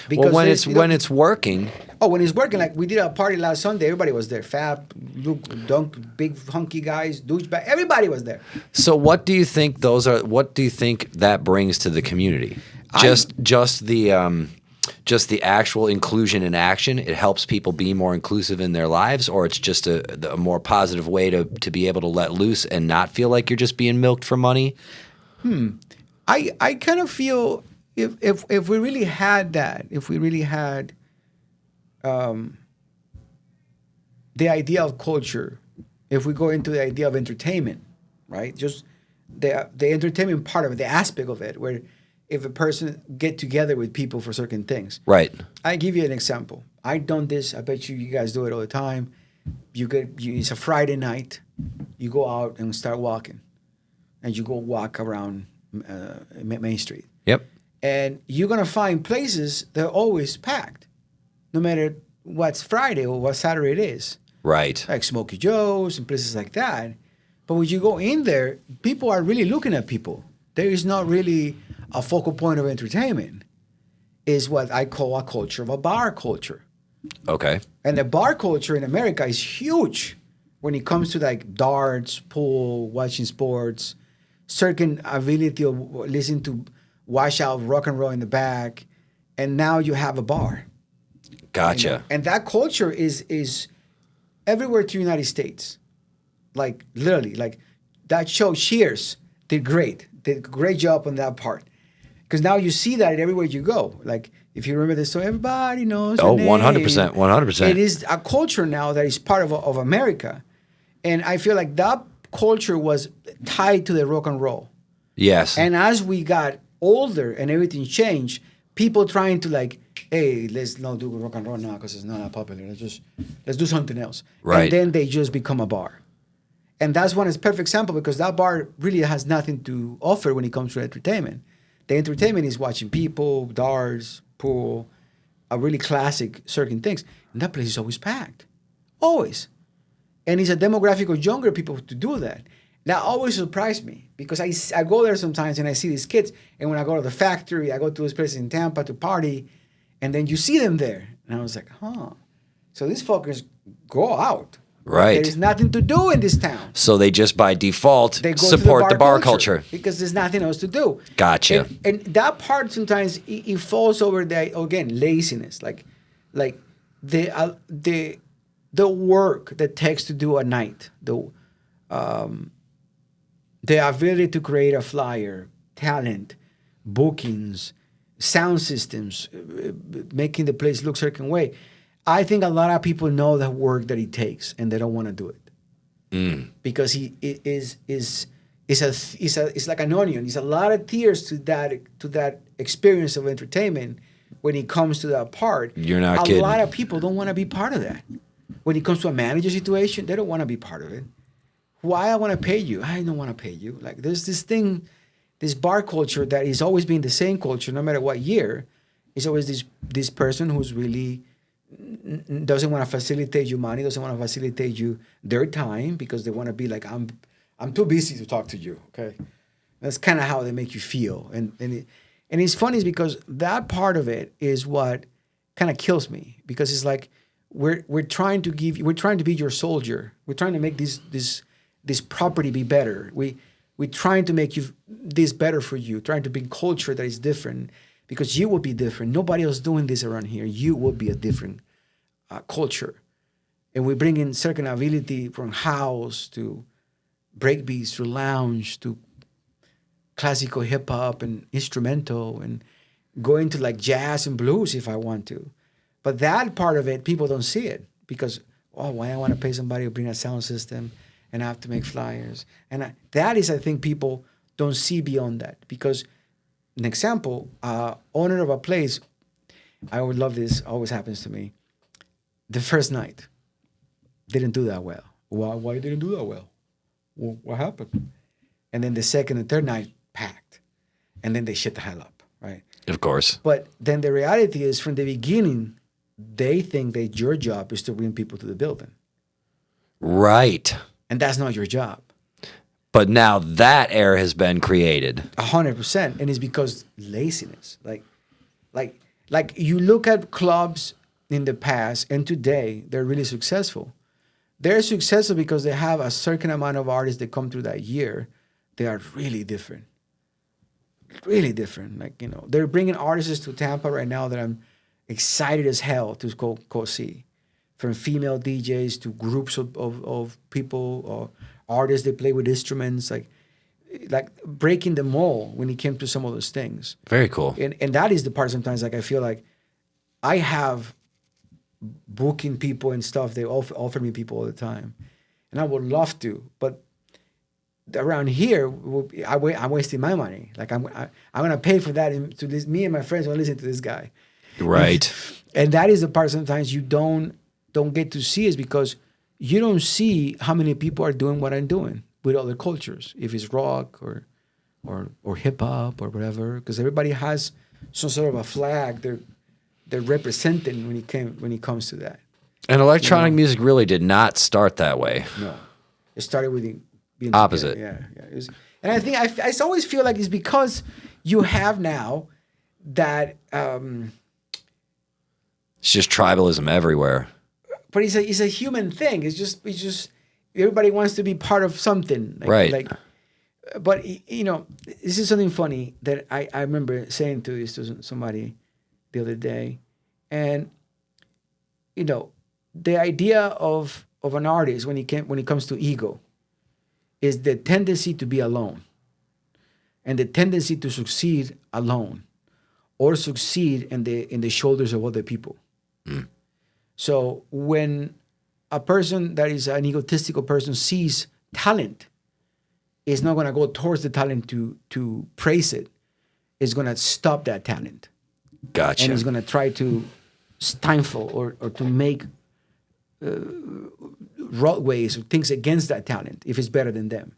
Because when it's working. Oh, when it's working, like we did a party last Sunday, everybody was there. Fab, Luke, Dunk, big hunky guys, douchebag, everybody was there. So what do you think what do you think that brings to the community? Just the actual inclusion in action, it helps people be more inclusive in their lives, or it's just a more positive way to be able to let loose and not feel like you're just being milked for money? I kind of feel if we really had that, if we really had the idea of culture, if we go into the idea of entertainment, right? Just the entertainment part of it, the aspect of it, where if a person get together with people for certain things. Right. I give you an example. I've done this. I bet you guys do it all the time. It's a Friday night. You go out and start walking, and you go walk around Main Street. Yep. And you're gonna find places that are always packed, no matter what's Friday or what Saturday it is. Right. Like Smokey Joe's and places like that. But when you go in there, people are really looking at people. There is not really a focal point of entertainment. Is what I call a culture of a bar culture. Okay. And the bar culture in America is huge when it comes to like darts, pool, watching sports, certain ability of listening to wash out rock and roll in the back. And now you have a bar. Gotcha. You know? And that culture is everywhere to the United States. Like literally, like that show Cheers did a great job on that part. Because now you see that everywhere you go. Like if you remember this story, everybody knows. Oh, her 100%, 100%. It is a culture now that is part of America. And I feel like that culture was tied to the rock and roll. Yes. And as we got older and everything changed, people trying to like, hey, let's not do rock and roll now because it's not popular. Let's do something else. Right. And then they just become a bar. And that's one is a perfect example because that bar really has nothing to offer when it comes to entertainment. The entertainment is watching people, darts, pool, a really classic certain things. And that place is always packed. Always. And it's a demographic of younger people to do that. That always surprised me because I go there sometimes and I see these kids. And when I go to the factory, I go to this place in Tampa to party. And then you see them there. And I was like, so these fuckers go out. Right. There is nothing to do in this town. So they just by default They go support to the bar culture. because there's nothing else to do. Gotcha. And that part sometimes it falls over the again laziness, like the work that takes to do a night, the ability to create a flyer, talent, bookings, sound systems, making the place look a certain way. I think a lot of people know the work that it takes, and they don't want to do it because it's like an onion. It's a lot of tears to that experience of entertainment when it comes to that part. You're not kidding. A lot of people don't want to be part of that. When it comes to a manager situation, they don't want to be part of it. Why I want to pay you? I don't want to pay you. Like there's this thing, this bar culture that is always been the same culture, no matter what year. It's always this person who's really doesn't want to facilitate you money, doesn't want to facilitate you their time because they want to be like, I'm too busy to talk to you. Okay, that's kind of how they make you feel, and it's funny is because that part of it is what kind of kills me because it's like we're trying to be your soldier. We're trying to make this property be better. We're trying to make this better for you. Trying to bring culture that is different. Because you will be different. Nobody else doing this around here. You will be a different culture. And we bring in certain ability from house to breakbeats to lounge to classical hip hop and instrumental and go into like jazz and blues if I want to. But that part of it, people don't see it because, why I want to pay somebody to bring a sound system and I have to make flyers. And that is, I think people don't see beyond that because an example, owner of a place, I would love this, always happens to me. The first night, didn't do that well. Why didn't do that well? What happened? And then the second and third night, packed. And then they shut the hell up, right? Of course. But then the reality is from the beginning, they think that your job is to bring people to the building. Right. And that's not your job. But now that air has been created. 100%. And it's because laziness. Like you look at clubs in the past and today, they're really successful. They're successful because they have a certain amount of artists that come through that year. They are really different. Really different. Like, they're bringing artists to Tampa right now that I'm excited as hell to go see. From female DJs to groups of people or artists that play with instruments, like breaking the mold when it came to some of those things. Very cool. And that is the part sometimes like I feel like I have booking people and stuff. They offer me people all the time. And I would love to, but around here, I'm wasting my money. Like I'm gonna pay for that to this. Me and my friends will listen to this guy. Right. And that is the part sometimes you don't get to see, is because you don't see how many people are doing what I'm doing with other cultures. If it's rock or hip hop or whatever, because everybody has some sort of a flag they're representing when it comes to that. And electronic music really did not start that way. No, it started with being opposite. Together. Yeah. It was, and I think I always feel like it's because you have now that. It's just tribalism everywhere. But it's a human thing. It's just everybody wants to be part of something. Right. But this is something funny that I remember saying to somebody the other day, and the idea of an artist when it comes to ego is the tendency to be alone, and the tendency to succeed alone, or succeed in the shoulders of other people. Mm. So when a person that is an egotistical person sees talent, is not going to go towards the talent to praise it. It's going to stop that talent. Gotcha. And it's going to try to stifle or to make roadways or things against that talent if it's better than them,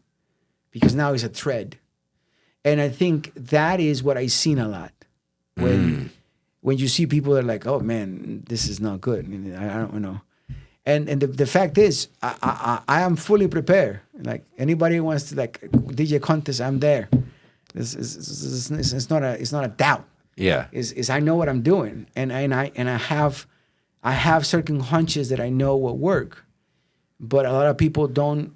because now it's a thread. And I think that is what I've seen a lot when you see people that are like, oh man, this is not good. I don't know. And the fact is, I am fully prepared. Like anybody who wants to like DJ contest, I'm there. It's not a doubt. Yeah. Is I know what I'm doing, and I have certain hunches that I know will work, but a lot of people don't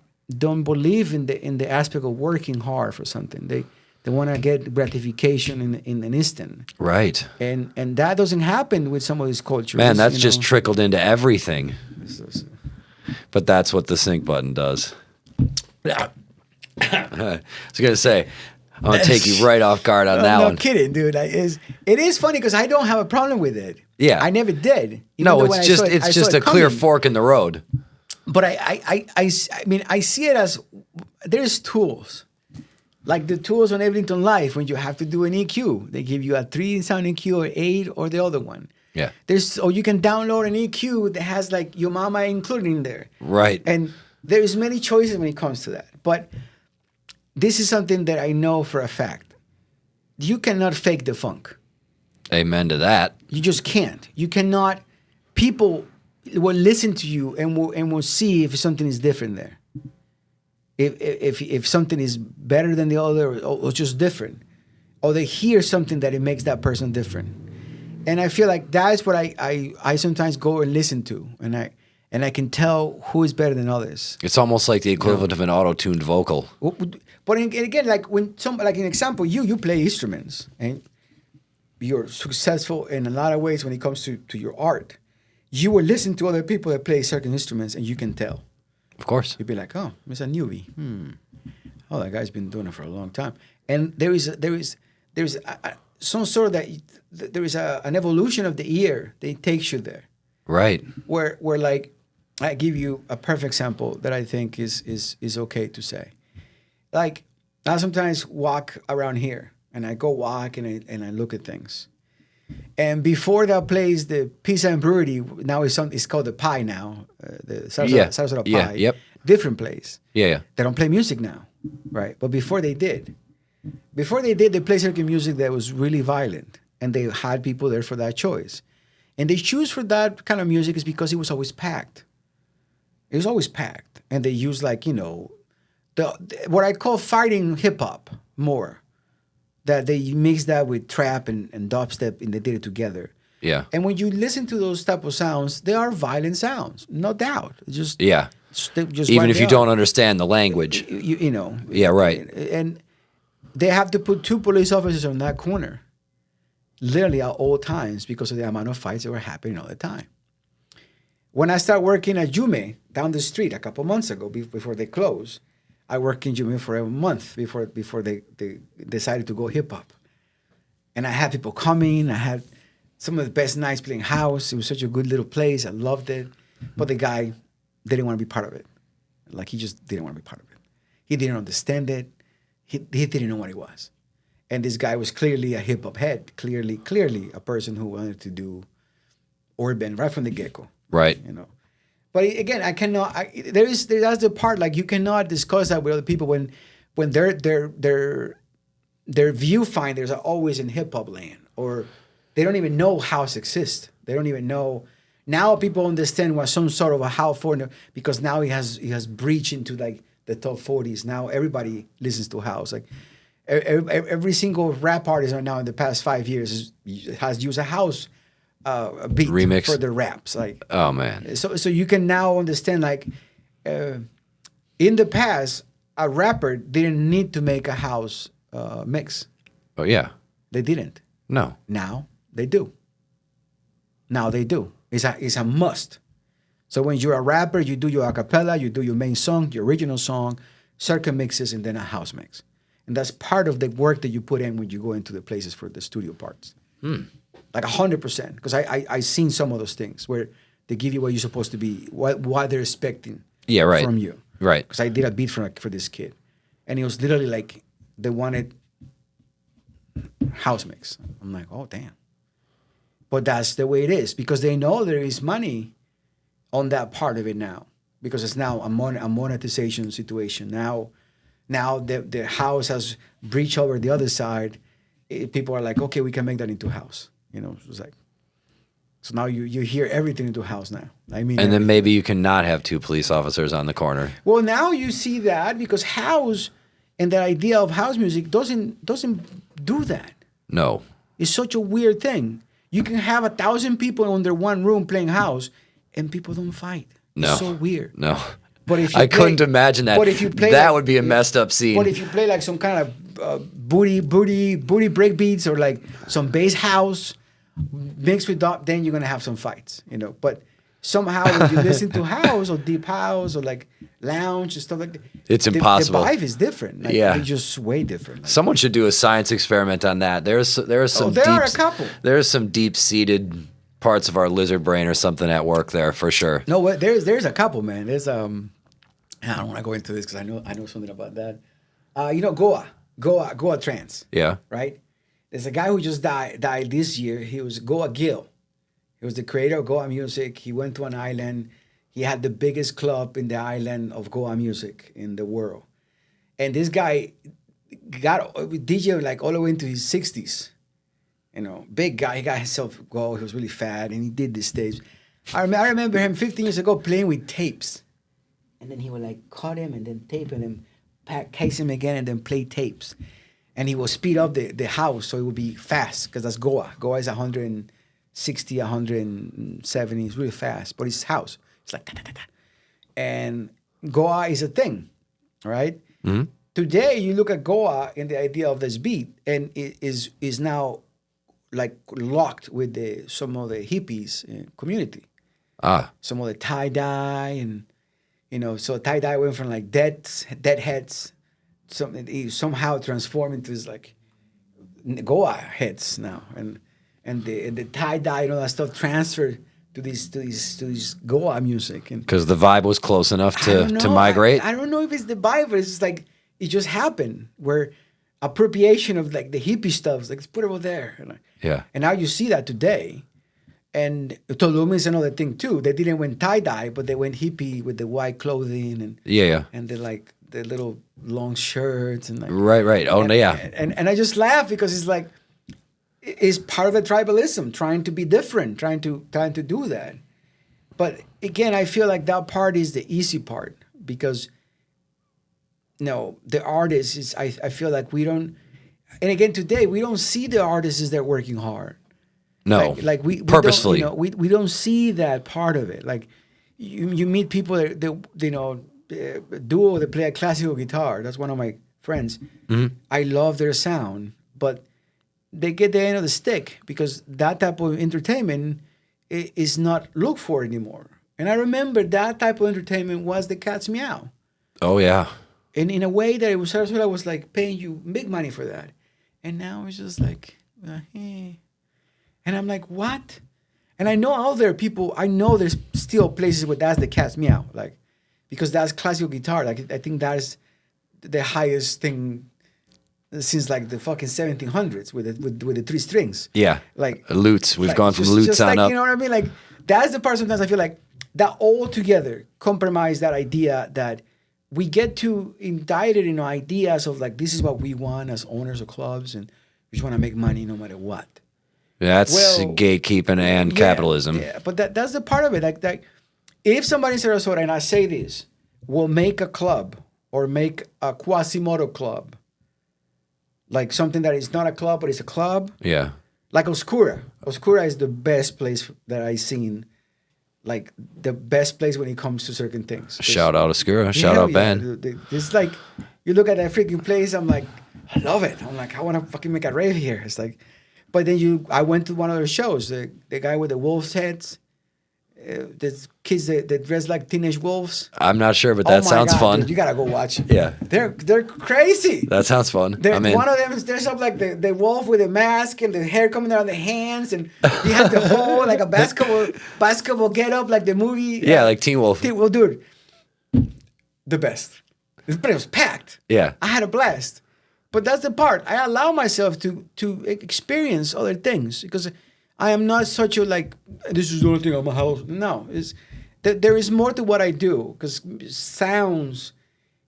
believe in the aspect of working hard for something. They want to get gratification in an instant. Right. And that doesn't happen with some of these cultures. Man, that's just trickled into everything. But that's what the sync button does. I was going to say, I'm going to take you right off guard on that one. No kidding, dude. It is funny because I don't have a problem with it. Yeah. I never did. No, it's just a clear fork in the road. But I mean, I see it as there's tools. Like the tools on Ableton Live, when you have to do an EQ, they give you a 3-sound EQ or 8 or the other one. Yeah. Or you can download an EQ that has like your mama included in there. Right. And there's many choices when it comes to that. But this is something that I know for a fact. You cannot fake the funk. Amen to that. You just can't. You cannot. People will listen to you and will see if something is different there. If something is better than the other or just different, or they hear something that it makes that person different. And I feel like that's what I sometimes go and listen to, and I can tell who is better than others. It's almost like the equivalent of an auto-tuned vocal. But again, like like an example, you play instruments and you're successful in a lot of ways when it comes to your art. You will listen to other people that play certain instruments, and you can tell. Of course. You'd be like, oh, it's a newbie. Oh, that guy's been doing it for a long time. And there is some sort of that. There is an evolution of the ear that takes you there. Right. Where like, I give you a perfect example that I think is okay to say. Like, I sometimes walk around here, and I go walk and I look at things. And before that plays the Pizza and Brewery, now it's called the Pie now, the Sarasota Pie. Yeah, yep. Different place. Yeah. They don't play music now, right? But before they did, they played certain music that was really violent, and they had people there for that choice. And they choose for that kind of music is because it was always packed. It was always packed, and they use like what I call fighting hip hop more. That they mix that with trap and dubstep, and they did it together. Yeah. And when you listen to those type of sounds, they are violent sounds, no doubt. Just even if you don't understand the language, you know. Yeah, right. And they have to put 2 police officers on that corner, literally at all times, because of the amount of fights that were happening all the time. When I started working at Jume down the street a couple months ago, before they closed. I worked in Jume for a month before they decided to go hip hop. And I had people coming. I had some of the best nights playing house. It was such a good little place. I loved it. But the guy didn't want to be part of it. Like, he just didn't want to be part of it. He didn't understand it. He didn't know what it was. And this guy was clearly a hip hop head, clearly a person who wanted to do urban right from the get-go. Right. You know. But again, I cannot. That's the part, like, you cannot discuss that with other people when their viewfinders are always in hip hop land, or they don't even know house exists. They don't even know. Now people understand what some sort of a house for, because now he has breached into like the top 40s. Now everybody listens to house. Like every single rap artist right now in the past 5 years has used a house beat remix for their raps. Like, oh man. So you can now understand, like, in the past, a rapper didn't need to make a house mix. Oh yeah. They didn't. No. Now they do. Now they do. It's a must. So when you're a rapper, you do your acapella, you do your main song, your original song, circuit mixes, and then a house mix. And that's part of the work that you put in when you go into the places for the studio parts. Like 100%. Because I seen some of those things where they give you what you're supposed to be, what they're expecting from you. Right. Because I did a beat for this kid. And it was literally like they wanted house mix. I'm like, oh, damn. But that's the way it is, because they know there is money on that part of it now, because it's now a monetization situation. Now the house has breached over the other side. People are like, okay, we can make that into house. You know, it's like, so now you hear everything into house now. I mean, and then maybe you cannot have two police officers on the corner. Well, now you see that, because house and the idea of house music doesn't do that. No. It's such a weird thing. You can have 1,000 people under one room playing house, and people don't fight. No. It's so weird. No. But if you couldn't imagine that. But if you play that would be a messed up scene. But if you play like some kind of booty break beats, or like some bass house mixed with that, then you're gonna have some fights, you know. But somehow when you listen to house or deep house or like lounge and stuff like that, it's impossible. The vibe is different. Like, yeah, it's just way different. Like, someone should do a science experiment on that. There are some. There are a couple. There's some deep seated parts of our lizard brain or something at work there for sure. No, there's a couple, man. There's I don't want to go into this because I know something about that. You know, Goa trance. Yeah. Right. There's a guy who just died this year. He was Goa Gill. He was the creator of Goa music. He went to an island. He had the biggest club in the island of Goa music in the world. And this guy got DJ like all the way into his 60s. You know, big guy. He got himself go. He was really fat, and he did this stage. I remember him 15 years ago playing with tapes. And then he would like cut him and then tape and then case him again and then play tapes. And he will speed up the house so it would be fast, because that's Goa. Goa is 160, 170. It's really fast, but it's house. It's like da-da-da-da. And Goa is a thing, right? Mm-hmm. Today, you look at Goa and the idea of this beat, and it is now like locked with some of the hippies community. Some of the tie-dye and, you know, so tie-dye went from like deadheads, somehow transformed into this like Goa heads now, and the tie-dye and all that stuff transferred to these Goa music, and because the vibe was close enough to migrate. I don't know if it's the vibe, but it's just like it just happened where appropriation of like the hippie stuff, like let's put it over there, yeah. And now you see that today. And Tulum is another thing too. They didn't went tie-dye, but they went hippie with the white clothing and and the little long shirts and like right. Oh, yeah. And I just laugh because it's like it's part of the tribalism, trying to be different, trying to do that. But again, I feel like that part is the easy part, because the artists is I feel like we don't. And again, today we don't see the artists as they're working hard. No, like we purposefully. Don't, we don't see that part of it. Like you meet people that duo that play a classical guitar. That's one of my friends. Mm-hmm. I love their sound, but they get the end of the stick because that type of entertainment is not looked for anymore. And I remember that type of entertainment was the Cat's Meow. Oh yeah. And in a way that it was sort of was like paying you big money for that, and now it's just like, hey. And I'm like, what? And I know out there people, I know there's still places where that's the Cat's Meow, like, because that's classical guitar. Like, I think that is the highest thing since like the fucking 1700s with the three strings. Yeah. Like lutes. We've like, gone from lutes just on like, up. You know what I mean? Like that's the part sometimes I feel like that all together compromise that idea that we get too indicted in our ideas of like this is what we want as owners of clubs and we just want to make money no matter what. That's gatekeeping and capitalism. Yeah, but that's the part of it. Like if somebody in Sarasota, and I say this, will make a club or make a Quasimodo club, like something that is not a club but it's a club. Yeah. Like Oscura. Oscura is the best place that I've seen. Like the best place when it comes to certain things. Shout out Oscura. Shout out Ben. It's like you look at that freaking place. I'm like, I love it. I'm like, I want to fucking make a rave here. It's like, but then I went to one of their shows. The guy with the wolves' heads. There's kids that dress like teenage wolves. I'm not sure, but that sounds fun. Dude, you gotta go watch it. Yeah, they're crazy. That sounds fun. One of them is dressed up like the wolf with a mask and the hair coming down the hands, and you have the whole like a basketball get up like the movie. Yeah, like Teen Wolf. Well, dude, the best. But it was packed. Yeah, I had a blast. But that's the part. I allow myself to experience other things because I am not such a like, this is the only thing on my house. No, there is more to what I do because sounds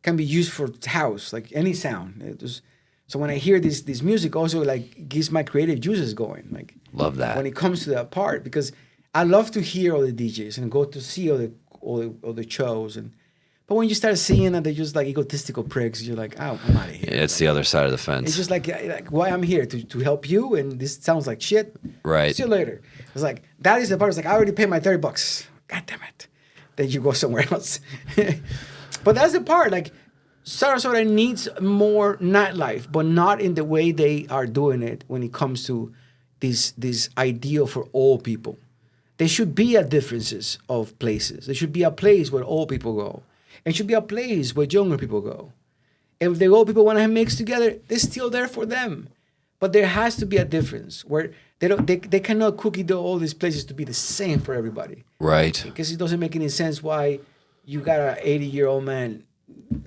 can be used for house, like any sound. So when I hear this music also like gets my creative juices going. Like love that. When it comes to that part, because I love to hear all the DJs and go to see all the shows but when you start seeing that they're just like egotistical pricks, you're like, oh, I'm out of here. Yeah, it's the other side of the fence. It's just like why I'm here to help you, and this sounds like shit. Right. See you later. It's like that is the part. It's like I already paid my $30. God damn it. Then you go somewhere else. But that's the part. Like Sarasota needs more nightlife, but not in the way they are doing it when it comes to this ideal for all people. There should be a differences of places. There should be a place where all people go. It should be a place where younger people go. If the old people want to mix together, they're still there for them. But there has to be a difference where they cannot cookie dough all these places to be the same for everybody. Right. Because it doesn't make any sense why you got an 80-year-old man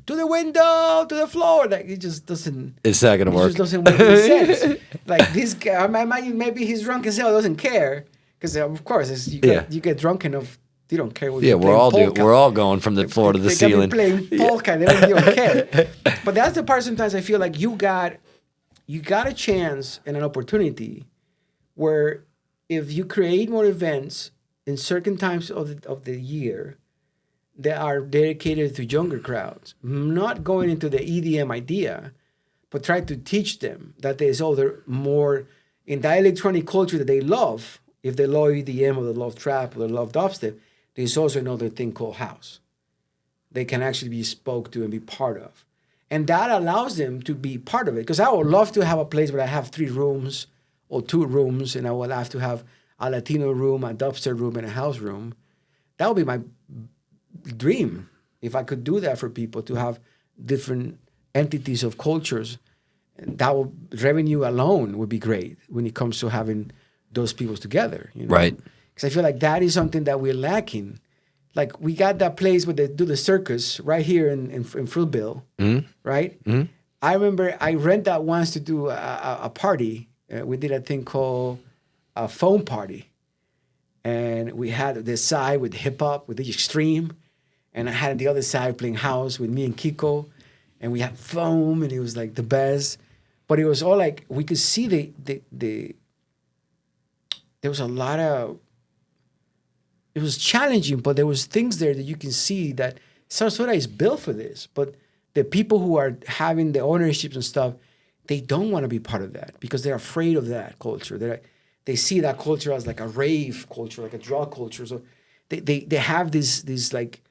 to the window, to the floor. Like it just doesn't. It's not gonna work. It just doesn't make any sense. Like this guy, maybe he's drunk as hell, doesn't care. Because of course, you get drunk enough. You don't care what you're playing. We're all going from the floor to the ceiling. They playing polka. They don't care. But that's the part sometimes I feel like you got a chance and an opportunity where if you create more events in certain times of the year that are dedicated to younger crowds, not going into the EDM idea, but try to teach them that there's other more in that electronic culture that they love. If they love EDM or they love trap or they love dubstep, there's also another thing called house. They can actually be spoke to and be part of. And that allows them to be part of it. Because I would love to have a place where I have 3 rooms or 2 rooms, and I would have to have a Latino room, a dubstep room, and a house room. That would be my dream if I could do that for people, to have different entities of cultures. And that revenue alone would be great when it comes to having those people together. You know? Right. Because I feel like that is something that we're lacking. Like we got that place where they do the circus right here in Fruitville, right? Mm-hmm. I remember I rented that once to do a party. We did a thing called a phone party. And we had this side with hip hop, with the extreme. And I had the other side playing house with me and Kiko. And we had foam, and it was like the best. But it was all like, we could see there was a lot of, it was challenging, but there was things there that you can see that Sarasota is built for this. But the people who are having the ownerships and stuff, they don't want to be part of that because they're afraid of that culture. They see that culture as like a rave culture, like a drug culture. So they have these like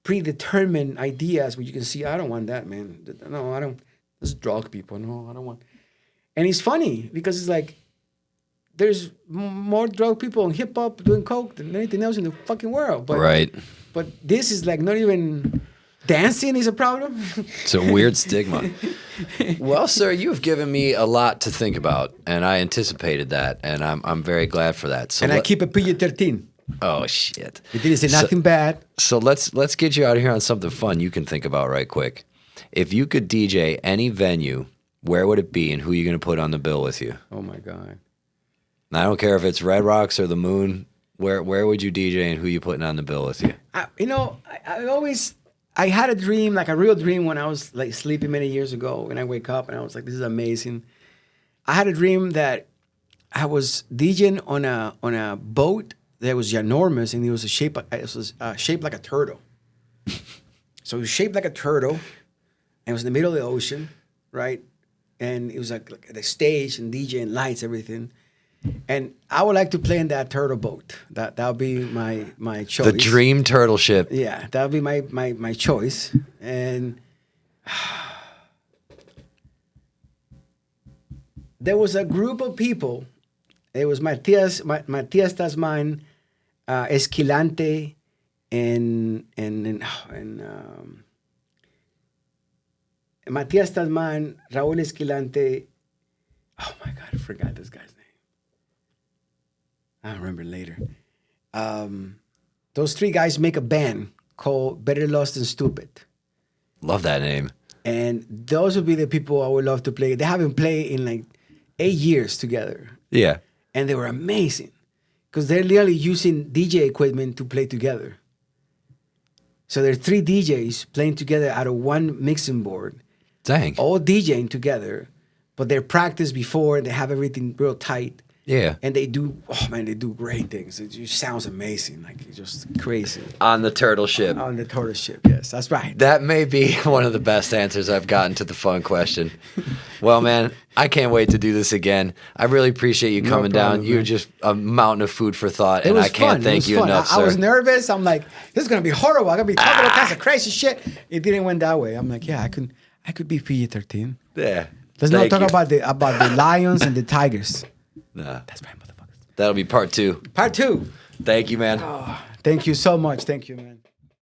predetermined ideas where you can see, I don't want that, man. No, I don't. This is drug people. No, I don't want. And it's funny because it's like, there's more drug people in hip hop doing coke than anything else in the fucking world. But, right. But this is like not even dancing is a problem. It's a weird stigma. Well, sir, you've given me a lot to think about, and I anticipated that, and I'm very glad for that. So and I keep a PG-13. Oh shit! It didn't say nothing bad. So let's get you out of here on something fun you can think about right quick. if you could DJ any venue, where would it be, and who are you going to put on the bill with you? Oh my God. And I don't care if it's Red Rocks or the Moon. Where would you DJ, and who you putting on the bill with you? I had a dream, like a real dream, when I was like sleeping many years ago, and I wake up and I was like, this is amazing. I had a dream that I was DJing on a boat that was ginormous, and it was shaped like a turtle. So it was shaped like a turtle, and it was in the middle of the ocean, right? And it was like the stage and DJ and lights, everything. And I would like to play in that turtle boat. That would be my choice. The dream turtle ship. Yeah, that would be my choice. And there was a group of people. It was Matias Tasman, Esquilante, and Matias Tasman, Raúl Esquilante. Oh my God, I forgot this guy's name. I'll remember later. Those three guys make a band called Better Lost Than Stupid. Love that name. And those would be the people I would love to play. They haven't played in like 8 years together. Yeah. And they were amazing because they're literally using DJ equipment to play together. So there are 3 DJs playing together out of one mixing board. Dang. All DJing together, but they're practiced before and they have everything real tight. Yeah. And they do great things. It just sounds amazing. Like, it's just crazy. On the turtle ship. On the turtle ship, yes. That's right. That may be one of the best answers I've gotten to the fun question. Well, man, I can't wait to do this again. I really appreciate you coming down. You're just a mountain of food for thought, and I can't thank you enough, sir. I was nervous. I'm like, this is going to be horrible. I'm going to be talking all kinds of crazy shit. It didn't went that way. I'm like, yeah, I could be PG-13. Yeah. Let's not talk about the lions and the tigers. Nah. That's right, motherfuckers. That'll be part 2. Part 2. Thank you, man. Oh, thank you so much. Thank you, man.